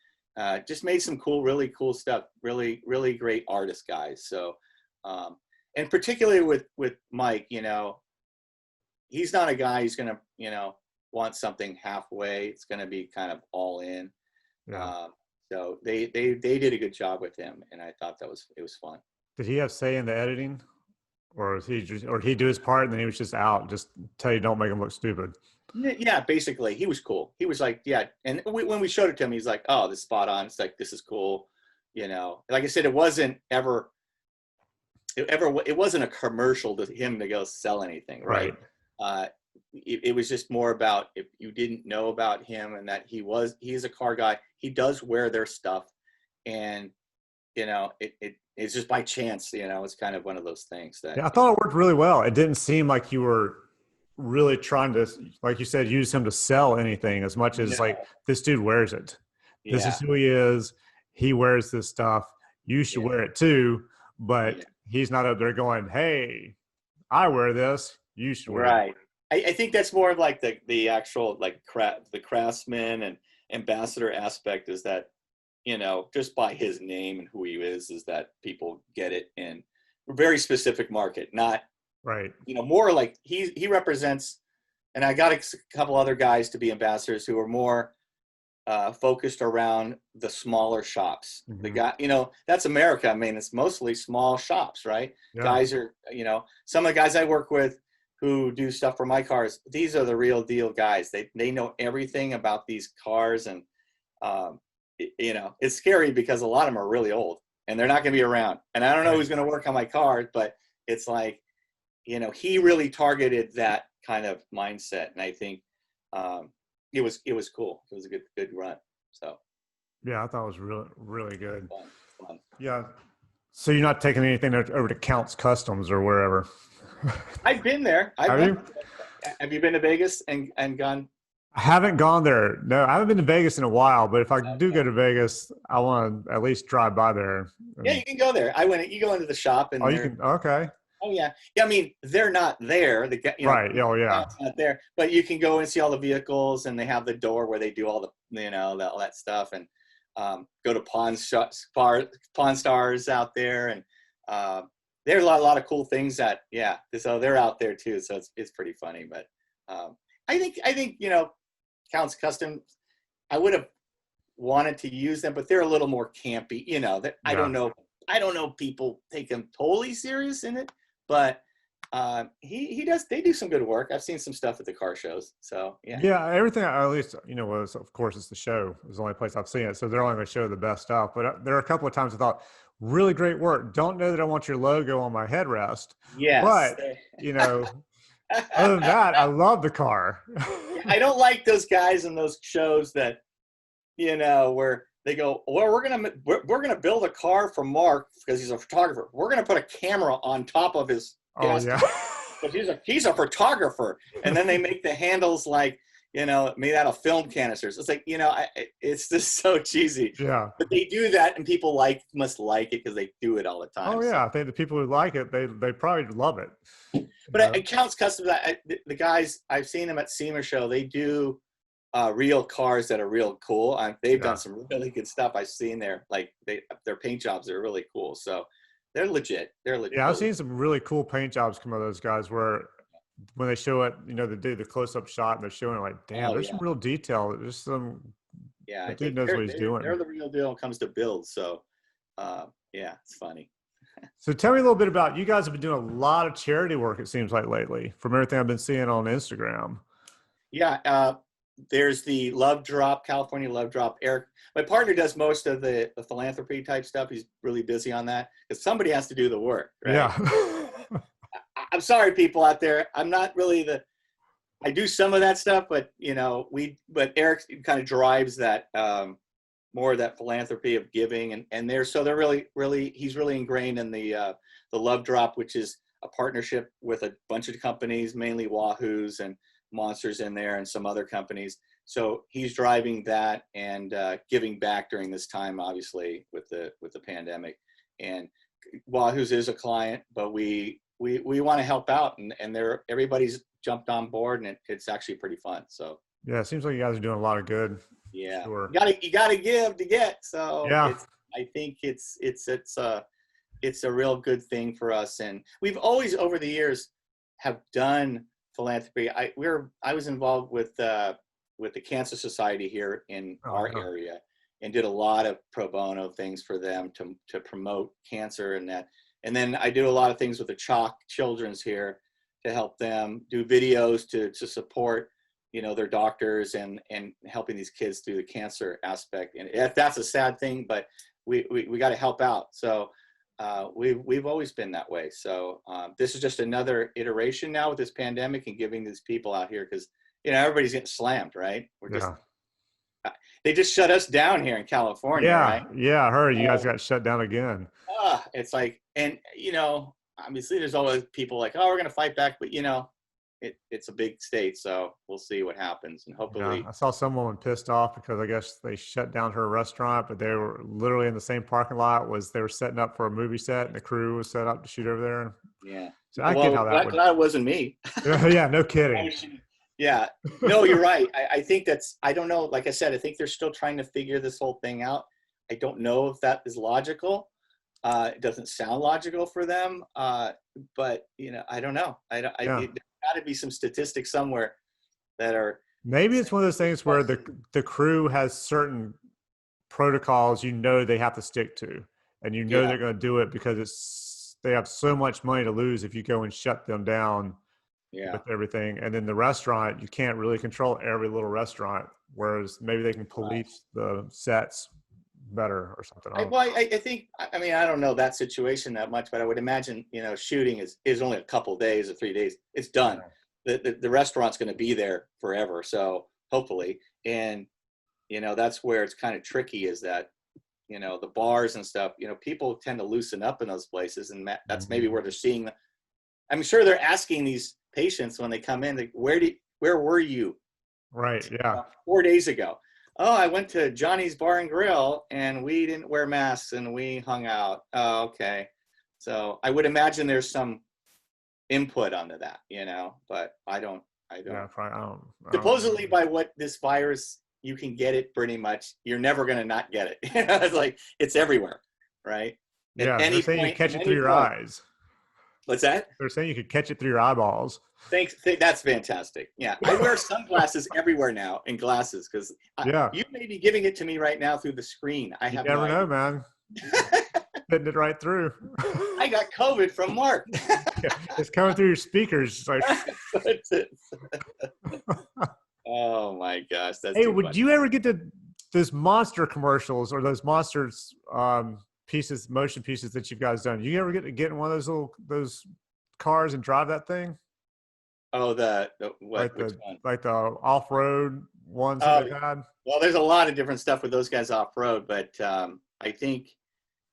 Speaker 2: Just made some really cool stuff. Really, really great artist guys. So, and particularly with Mike, you know, he's not a guy who's gonna, you know, want something halfway. It's gonna be kind of all in.
Speaker 1: Yeah.
Speaker 2: So they did a good job with him, and I thought it was fun.
Speaker 1: Did he have say in the editing? Or did he do his part and then he was just out, just tell you don't make him look stupid?
Speaker 2: Yeah, basically, he was cool. He was like, yeah, and when we showed it to him, he's like, oh, this is spot on. It's like, this is cool, you know. Like I said, it wasn't it wasn't a commercial to him to go sell anything, right? It was just more about, if you didn't know about him and that he's a car guy. He does wear their stuff, and, you know, it's just by chance, you know. It's kind of one of those things that.
Speaker 1: Yeah, I thought it worked really well. It didn't seem like you were really trying to, like you said, use him to sell anything as much as like, this dude wears it. This is who he is. He wears this stuff. You should wear it too. But he's not up there going, hey, I wear this. You should wear it.
Speaker 2: I think that's more of like the actual, like, the craftsman and ambassador aspect is that, you know, just by his name and who he is that people get it in a very specific market, not, you know, more like he represents. And I got a couple other guys to be ambassadors who are more focused around the smaller shops. The guy, you know, that's America. I mean, it's mostly small shops, right? Guys are, you know, some of the guys I work with who do stuff for my cars, these are the real deal guys. They know everything about these cars. And you know, it's scary because a lot of them are really old and they're not going to be around. And I don't know who's going to work on my car, but it's like, you know, he really targeted that kind of mindset. And I think it was cool. It was a good run. So.
Speaker 1: Yeah, I thought it was really, really good.
Speaker 2: Fun.
Speaker 1: Yeah. So you're not taking anything over to Counts Customs or wherever?
Speaker 2: I've been there. I've
Speaker 1: Have
Speaker 2: been.
Speaker 1: you?
Speaker 2: Have you been to Vegas and gone?
Speaker 1: I haven't gone there. No, I haven't been to Vegas in a while. But if I do
Speaker 2: Okay.
Speaker 1: go to Vegas, I want to at least drive by there.
Speaker 2: Yeah,
Speaker 1: And,
Speaker 2: you can go there. I went. You go into the shop
Speaker 1: oh,
Speaker 2: and
Speaker 1: you
Speaker 2: they're.
Speaker 1: can. Okay.
Speaker 2: Oh yeah, yeah. I mean, they're not there.
Speaker 1: Right. Oh, yeah.
Speaker 2: It's not there. But you can go and see all the vehicles, and they have the door where they do all the, all that stuff, and go to Pawn Stars out there, and uh, there's a lot of cool things that, yeah. So they're out there too. So it's pretty funny. But I think Counts Custom. I would have wanted to use them, but they're a little more campy. That I
Speaker 1: Yeah.
Speaker 2: don't know. I don't know if people take them totally serious in it, but he does. They do some good work. I've seen some stuff at the car shows. So yeah.
Speaker 1: Yeah, everything at least was, of course, it's the show. It's the only place I've seen it, so they're only going to show the best stuff. But there are a couple of times I thought, really great work. Don't know that I want your logo on my headrest,
Speaker 2: Yes.
Speaker 1: but other than that, I love the car.
Speaker 2: I don't like those guys in those shows that where they go, well, we're gonna build a car for Mark because he's a photographer. We're gonna put a camera on top of his
Speaker 1: Oh
Speaker 2: gas
Speaker 1: yeah,
Speaker 2: but he's a photographer, and then they make the handles like made out of film canisters. It's like it's just so cheesy.
Speaker 1: yeah.
Speaker 2: But they do that, and people must like it because they do it all the time.
Speaker 1: Oh
Speaker 2: So.
Speaker 1: yeah, I think the people who like it, they probably love it.
Speaker 2: But it counts custom. The guys I've seen them at SEMA show. They do real cars that are real cool. They've done some really good stuff. I've seen their their paint jobs are really cool. So they're legit. They're legit.
Speaker 1: Yeah, I've seen some really cool paint jobs come out of those guys where when they show it, they do the close-up shot and they're showing it like, damn, there's some real detail. There's some.
Speaker 2: Yeah,
Speaker 1: The dude knows what he's doing.
Speaker 2: They're the real deal when it comes to build. So, yeah, it's funny.
Speaker 1: So tell me a little bit about, you guys have been doing a lot of charity work, it seems like lately, from everything I've been seeing on Instagram.
Speaker 2: Yeah, there's the Love Drop, California Love Drop. Eric, my partner, does most of the philanthropy type stuff. He's really busy on that because somebody has to do the work, right?
Speaker 1: Yeah.
Speaker 2: I'm sorry, people out there. I'm not really I do some of that stuff, but but Eric kind of drives that more of that philanthropy of giving, and they're really he's really ingrained in the Love Drop, which is a partnership with a bunch of companies, mainly Wahoo's and Monsters in there, and some other companies. So he's driving that and giving back during this time, obviously with the pandemic. And Wahoo's is a client, but we want to help out, and everybody's jumped on board, and it's actually pretty fun. So
Speaker 1: Yeah, it seems like you guys are doing a lot of good.
Speaker 2: yeah,
Speaker 1: Sure.
Speaker 2: you gotta give to get. So
Speaker 1: Yeah.
Speaker 2: I think it's a real good thing for us, and we've always over the years have done philanthropy. I was involved with the Cancer Society here in our area, and did a lot of pro bono things for them to promote cancer and that. And then I did a lot of things with the Chalk Children's here to help them do videos to support their doctors and helping these kids through the cancer aspect. And that's a sad thing, but we got to help out. So we've always been that way. So this is just another iteration now with this pandemic and giving these people out here, because everybody's getting slammed, right? They just shut us down here in California, right?
Speaker 1: Yeah, I heard you guys got shut down again.
Speaker 2: It's like, and obviously there's always people like, oh, we're gonna fight back, but it's a big state, so we'll see what happens, and hopefully.
Speaker 1: Yeah, I saw someone pissed off because I guess they shut down her restaurant, but they were literally in the same parking lot. They were setting up for a movie set, and the crew was set up to shoot over there.
Speaker 2: Yeah.
Speaker 1: So I get how that would.
Speaker 2: That wasn't me.
Speaker 1: Yeah, no kidding.
Speaker 2: Yeah. No, you're right. I think I don't know. Like I said, I think they're still trying to figure this whole thing out. I don't know if that is logical. It doesn't sound logical for them. But I don't know. There's got to be some statistics somewhere that are.
Speaker 1: Maybe it's one of those things where the crew has certain protocols they have to stick to, and they're going to do it because they have so much money to lose if you go and shut them down. Yeah. With everything. And then the restaurant, you can't really control every little restaurant, whereas maybe they can police the sets better or something.
Speaker 2: I think, I don't know that situation that much, but I would imagine, shooting is only a couple days or 3 days. It's done. Yeah. The restaurant's going to be there forever. So hopefully, and that's where it's kind of tricky, is that the bars and stuff, people tend to loosen up in those places, and that's maybe where they're seeing. I'm sure they're asking these patients when they come in, like, where were you?
Speaker 1: Right. Yeah.
Speaker 2: 4 days ago. Oh, I went to Johnny's Bar and Grill and we didn't wear masks and we hung out. Oh, okay. So I would imagine there's some input onto that, but I don't.
Speaker 1: Yeah, probably, I don't
Speaker 2: Supposedly by what this virus, you can get it pretty much. You're never going to not get it. It's like, it's everywhere, right?
Speaker 1: Yeah, they're saying you catch it through your eyes.
Speaker 2: What's that?
Speaker 1: They're saying you could catch it through your eyeballs.
Speaker 2: Thanks. That's fantastic. Yeah. I wear sunglasses everywhere now, and glasses, because you may be giving it to me right now through the screen. I have
Speaker 1: never know, man. Hitting it right through.
Speaker 2: I got COVID from Mark.
Speaker 1: It's coming through your speakers. It's like,
Speaker 2: oh my gosh. That's
Speaker 1: hey, would you ever get those monster commercials or those monsters motion pieces that you guys done? You ever get in one of those cars and drive that thing?
Speaker 2: Oh,
Speaker 1: what?
Speaker 2: Which one?
Speaker 1: Like the off-road ones that they had?
Speaker 2: Well, there's a lot of different stuff with those guys off-road, but I think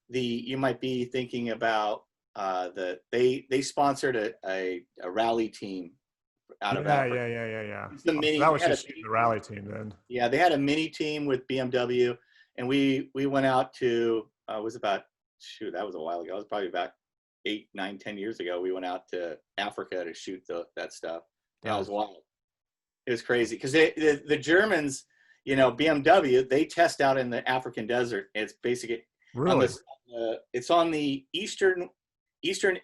Speaker 2: you might be thinking about they sponsored a rally team out of Africa.
Speaker 1: Yeah.
Speaker 2: That
Speaker 1: was just the rally team then.
Speaker 2: Yeah, they had a mini team with BMW, and we went out to that was a while ago. It was probably about 8, 9, 10 years ago. We went out to Africa to shoot that stuff. That was wild. It was crazy because the Germans, BMW, they test out in the African desert. It's basically
Speaker 1: really
Speaker 2: it's on the eastern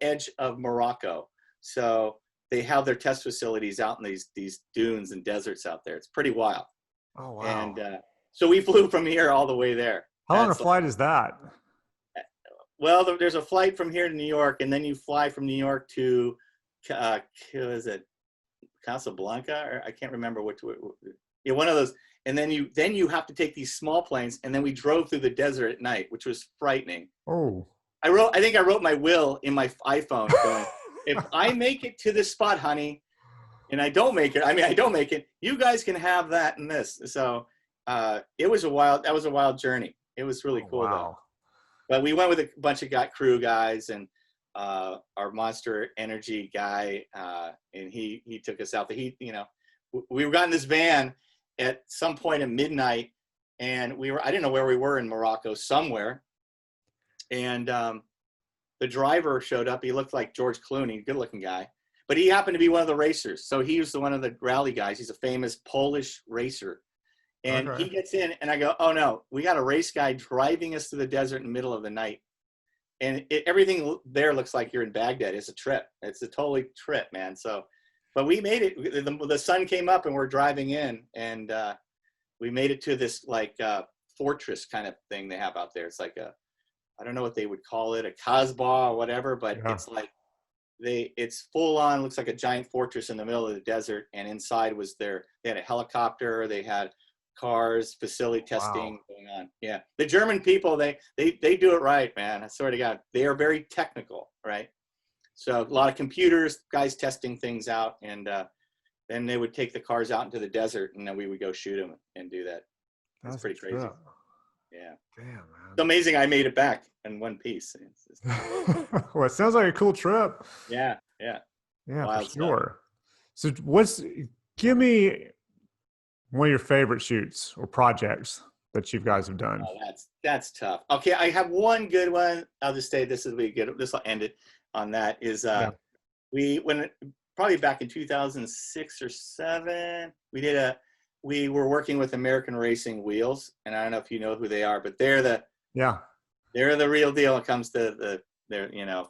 Speaker 2: edge of Morocco. So they have their test facilities out in these dunes and deserts out there. It's pretty wild.
Speaker 1: Oh wow!
Speaker 2: And so we flew from here all the way there.
Speaker 1: How long a flight is that?
Speaker 2: Well, there's a flight from here to New York, and then you fly from New York to, is it Casablanca? Or I can't remember one of those. And then you have to take these small planes, and then we drove through the desert at night, which was frightening.
Speaker 1: Oh.
Speaker 2: I think I wrote my will in my iPhone going, if I make it to this spot, honey, and I don't make it, you guys can have that and this. So that was a wild journey. It was really cool though. But we went with a bunch of crew guys and our Monster Energy guy, and he took us out. We got in this van at some point at midnight, and I didn't know where we were in Morocco, somewhere. And the driver showed up. He looked like George Clooney, good looking guy, but he happened to be one of the racers. So he was one of the rally guys. He's a famous Polish racer. And he gets in, and I go, oh no, we got a race guy driving us through the desert in the middle of the night. And everything there looks like you're in Baghdad. It's a trip. It's a totally trip, man. So, but we made it. The sun came up and we're driving in, and we made it to this fortress kind of thing they have out there. It's like I don't know what they would call it, a Kasbah or whatever, but it's like it's full on, looks like a giant fortress in the middle of the desert. And inside they had a helicopter, they had cars, facility testing going on. Yeah. The German people, they do it right, man. I swear to God, they are very technical, right? So a lot of computers, guys testing things out, and then they would take the cars out into the desert, and then we would go shoot them and do that. That's pretty crazy. Yeah. Damn, man. It's amazing I made it back in one piece.
Speaker 1: Well, it sounds like a cool trip.
Speaker 2: Yeah.
Speaker 1: Yeah, wild for sure. Stuff. So give me one of your favorite shoots or projects that you guys have done.
Speaker 2: Oh, that's tough. Okay, I have one good one. I'll just say this will end it on that. We probably back in 2006 or 7, we were working with American Racing Wheels, and I don't know if you know who they are, but they're the real deal when it comes to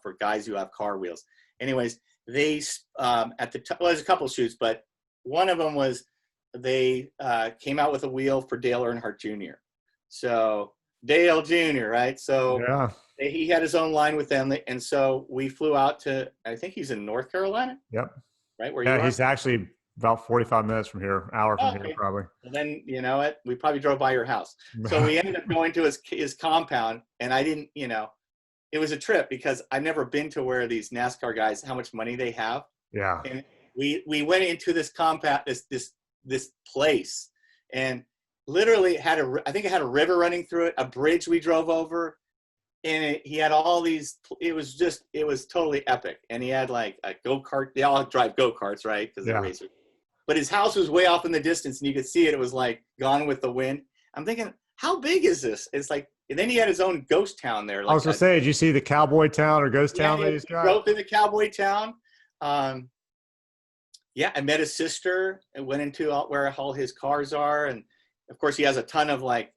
Speaker 2: for guys who have car wheels. Anyways, they there's a couple shoots, but one of them was they came out with a wheel for Dale Earnhardt Jr. So Dale Jr., right? So he had his own line with them, and so we flew out to, I think he's in North Carolina.
Speaker 1: Yep.
Speaker 2: Right where you are?
Speaker 1: He's actually about 45 minutes from here, hour from here probably.
Speaker 2: Well, then you know what? We probably drove by your house. So we ended up going to his compound, and I didn't, it was a trip because I've never been to where these NASCAR guys, how much money they have.
Speaker 1: Yeah.
Speaker 2: And we went into this compound, this place, and literally I think it had a river running through it, a bridge we drove over, and he had all these. It was totally epic. And he had like a go-kart. They all drive go-karts, right? Because they're racers. But his house was way off in the distance, and you could see it. It was like Gone with the Wind. I'm thinking, how big is this? It's like, and then he had his own ghost town there. Like
Speaker 1: I was gonna say, did you see the cowboy town or ghost town that he's got?
Speaker 2: Drove through the cowboy town. Yeah, I met his sister and went into where all his cars are, and of course he has a ton of like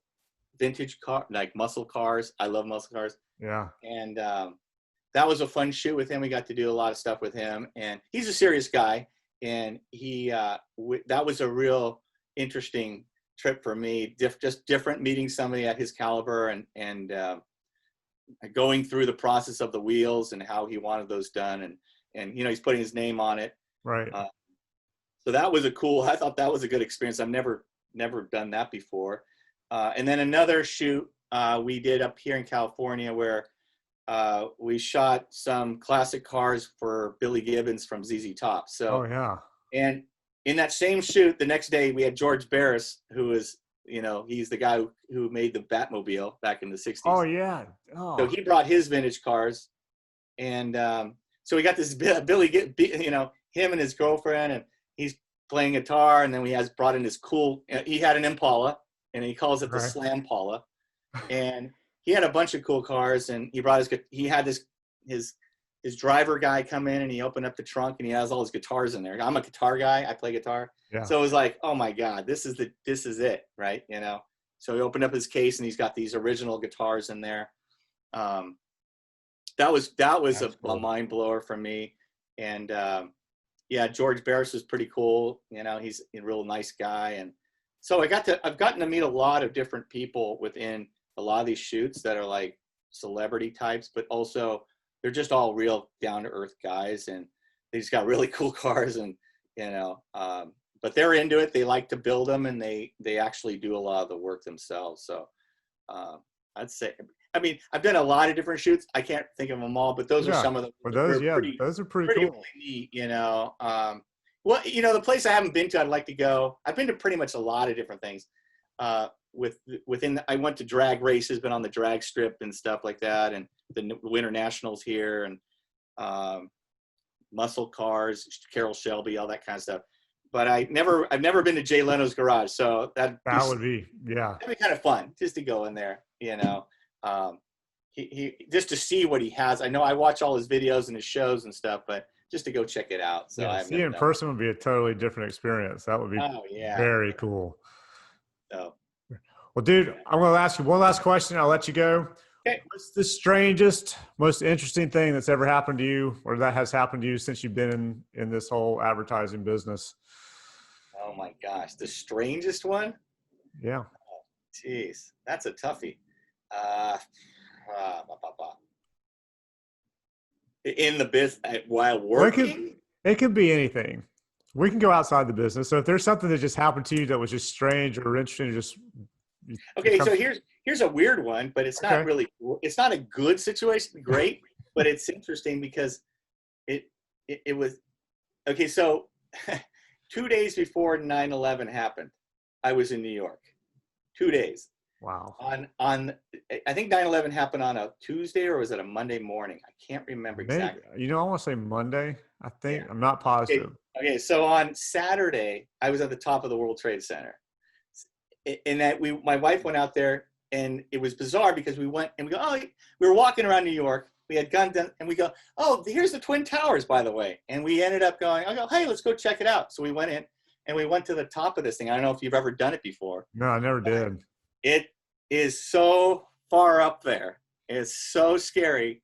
Speaker 2: vintage car, like muscle cars. I love muscle cars.
Speaker 1: Yeah.
Speaker 2: And that was a fun shoot with him. We got to do a lot of stuff with him, and he's a serious guy. And that was a real interesting trip for me. Just different, meeting somebody at his caliber and going through the process of the wheels and how he wanted those done, and he's putting his name on it.
Speaker 1: Right.
Speaker 2: So that was I thought that was a good experience. I've never done that before. And then another shoot we did up here in California where we shot some classic cars for Billy Gibbons from ZZ Top. So, and in that same shoot, the next day we had George Barris, who is, he's the guy who made the Batmobile back in the 60s.
Speaker 1: Oh, yeah. Oh.
Speaker 2: So he brought his vintage cars. And so we got this Billy, him and his girlfriend, and he's playing guitar. And then he has brought in this cool, he had an Impala, and he calls it the Slam Pala. And he had a bunch of cool cars, and he had his driver guy come in, and he opened up the trunk, and he has all his guitars in there. I'm a guitar guy. I play guitar. Yeah. So it was like, oh my God, this is it. Right. So he opened up his case, and he's got these original guitars in there. That was a mind blower for me. And George Barris was pretty cool. He's a real nice guy. And so I've gotten to meet a lot of different people within a lot of these shoots that are like celebrity types, but also they're just all real down to earth guys, and they just got really cool cars, and but they're into it. They like to build them, and they actually do a lot of the work themselves. So I'd say, I've done a lot of different shoots. I can't think of them all, but those are some of them.
Speaker 1: But those are pretty cool.
Speaker 2: Really neat, well, the place I haven't been to, I'd like to go. I've been to pretty much a lot of different things. I went to drag races, been on the drag strip and stuff like that, and the Winter Nationals here, and muscle cars, Carroll Shelby, all that kind of stuff. But I've never been to Jay Leno's garage, so that'd be kind of fun just to go in there, he just to see what he has. I know I watch all his videos and his shows and stuff, but just to go check it out. So
Speaker 1: see in person would be a totally different experience. That would be very cool.
Speaker 2: So.
Speaker 1: Well, dude, I'm going to ask you one last question. I'll let you go.
Speaker 2: Okay.
Speaker 1: What's the strangest, most interesting thing that's ever happened to you, or that has happened to you since you've been in this whole advertising business?
Speaker 2: Oh my gosh, the strangest one?
Speaker 1: Yeah.
Speaker 2: Jeez, that's a toughie. In the business while working?
Speaker 1: It could be anything. We can go outside the business. So if there's something that just happened to you that was just strange or interesting,
Speaker 2: so here's a weird one, but it's not really, it's not a good situation. Great, but it's interesting because it was, okay. So 2 days before 9/11 happened, I was in New York. 2 days.
Speaker 1: Wow.
Speaker 2: On I think 9/11 happened on a Tuesday, or was it a Monday morning? I can't remember exactly.
Speaker 1: I want to say Monday. I think I'm not positive.
Speaker 2: Okay, so on Saturday, I was at the top of the World Trade Center, and my wife went out there, and it was bizarre because we went and we were walking around New York. We had guns, and we go, oh, here's the Twin Towers, by the way. And we ended up going, hey, let's go check it out. So we went in, and we went to the top of this thing. I don't know if you've ever done it before.
Speaker 1: No, I never did.
Speaker 2: It is so far up there. It's so scary,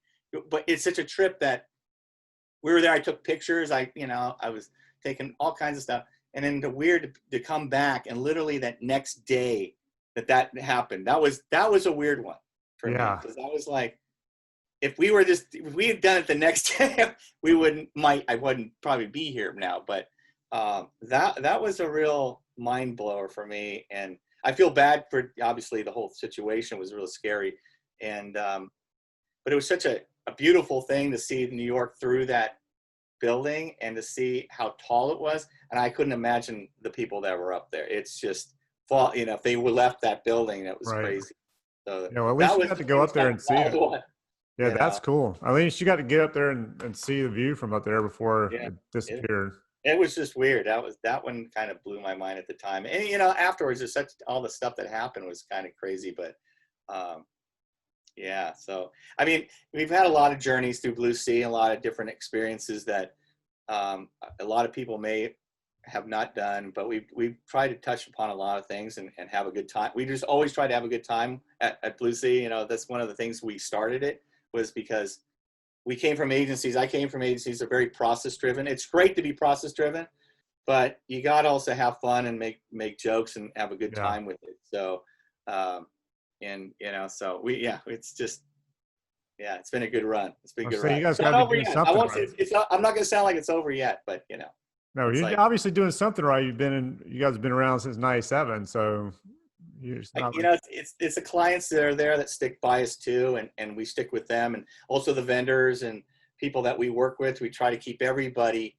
Speaker 2: but it's such a trip that we were there. I took pictures. I was taking all kinds of stuff. And then to come back, and literally that next day that happened, that was a weird one for me. Because I was like, if we had done it the next day, I wouldn't probably be here now. But that was a real mind blower for me. And I feel bad for, obviously the whole situation was really scary. And, but it was such a beautiful thing to see New York through that building and to see how tall it was. And I couldn't imagine the people that were up there. It's just fall, if they were left that building, that was
Speaker 1: Right.
Speaker 2: crazy. So
Speaker 1: Yeah, well, at
Speaker 2: that
Speaker 1: least you
Speaker 2: was
Speaker 1: got to
Speaker 2: the
Speaker 1: go up
Speaker 2: biggest
Speaker 1: there
Speaker 2: kind of
Speaker 1: and see
Speaker 2: wild
Speaker 1: it.
Speaker 2: one,
Speaker 1: Yeah, that's cool. At least you got to get up there and see the view from up there before
Speaker 2: Yeah.
Speaker 1: it disappeared.
Speaker 2: It was just weird. That one kind of blew my mind at the time. And afterwards, all the stuff that happened was kind of crazy. But yeah, so I mean, we've had a lot of journeys through Blue Sea, a lot of different experiences that a lot of people may have not done. But we've tried to touch upon a lot of things and have a good time. We just always try to have a good time at Blue Sea. That's one of the things we started it, was because we came from agencies. I came from agencies that are very process driven. It's great to be process driven, but you got to also have fun and make jokes and have a good
Speaker 1: Yeah.
Speaker 2: time with it. So, so it's just, it's been a good run. It's been a good
Speaker 1: So you
Speaker 2: ride.
Speaker 1: guys
Speaker 2: It's
Speaker 1: got
Speaker 2: not
Speaker 1: to be
Speaker 2: over
Speaker 1: doing
Speaker 2: yet. I
Speaker 1: something
Speaker 2: won't say
Speaker 1: right.
Speaker 2: it's not, I'm not going to sound like it's over yet, but
Speaker 1: No,
Speaker 2: it's
Speaker 1: you're
Speaker 2: like,
Speaker 1: obviously doing something right. You guys have been around since '97, so it's not like,
Speaker 2: it's the clients that are there that stick by us too, and we stick with them, and also the vendors and people that we work with. We try to keep everybody.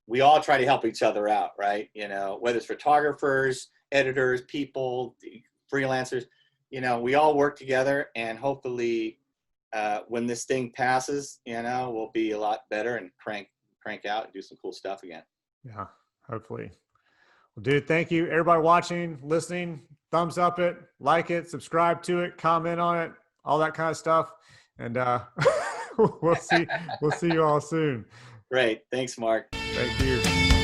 Speaker 2: We all try to help each other out, right? Whether it's photographers, editors, people, freelancers. We all work together, and hopefully, when this thing passes, we'll be a lot better and crank out and do some cool stuff again.
Speaker 1: yeah, hopefully. Well, dude, thank you. Everybody watching, listening, thumbs up it, like it, subscribe to it, comment on it, all that kind of stuff. And we'll see you all soon.
Speaker 2: Great. Thanks, Mark.
Speaker 1: Thank you.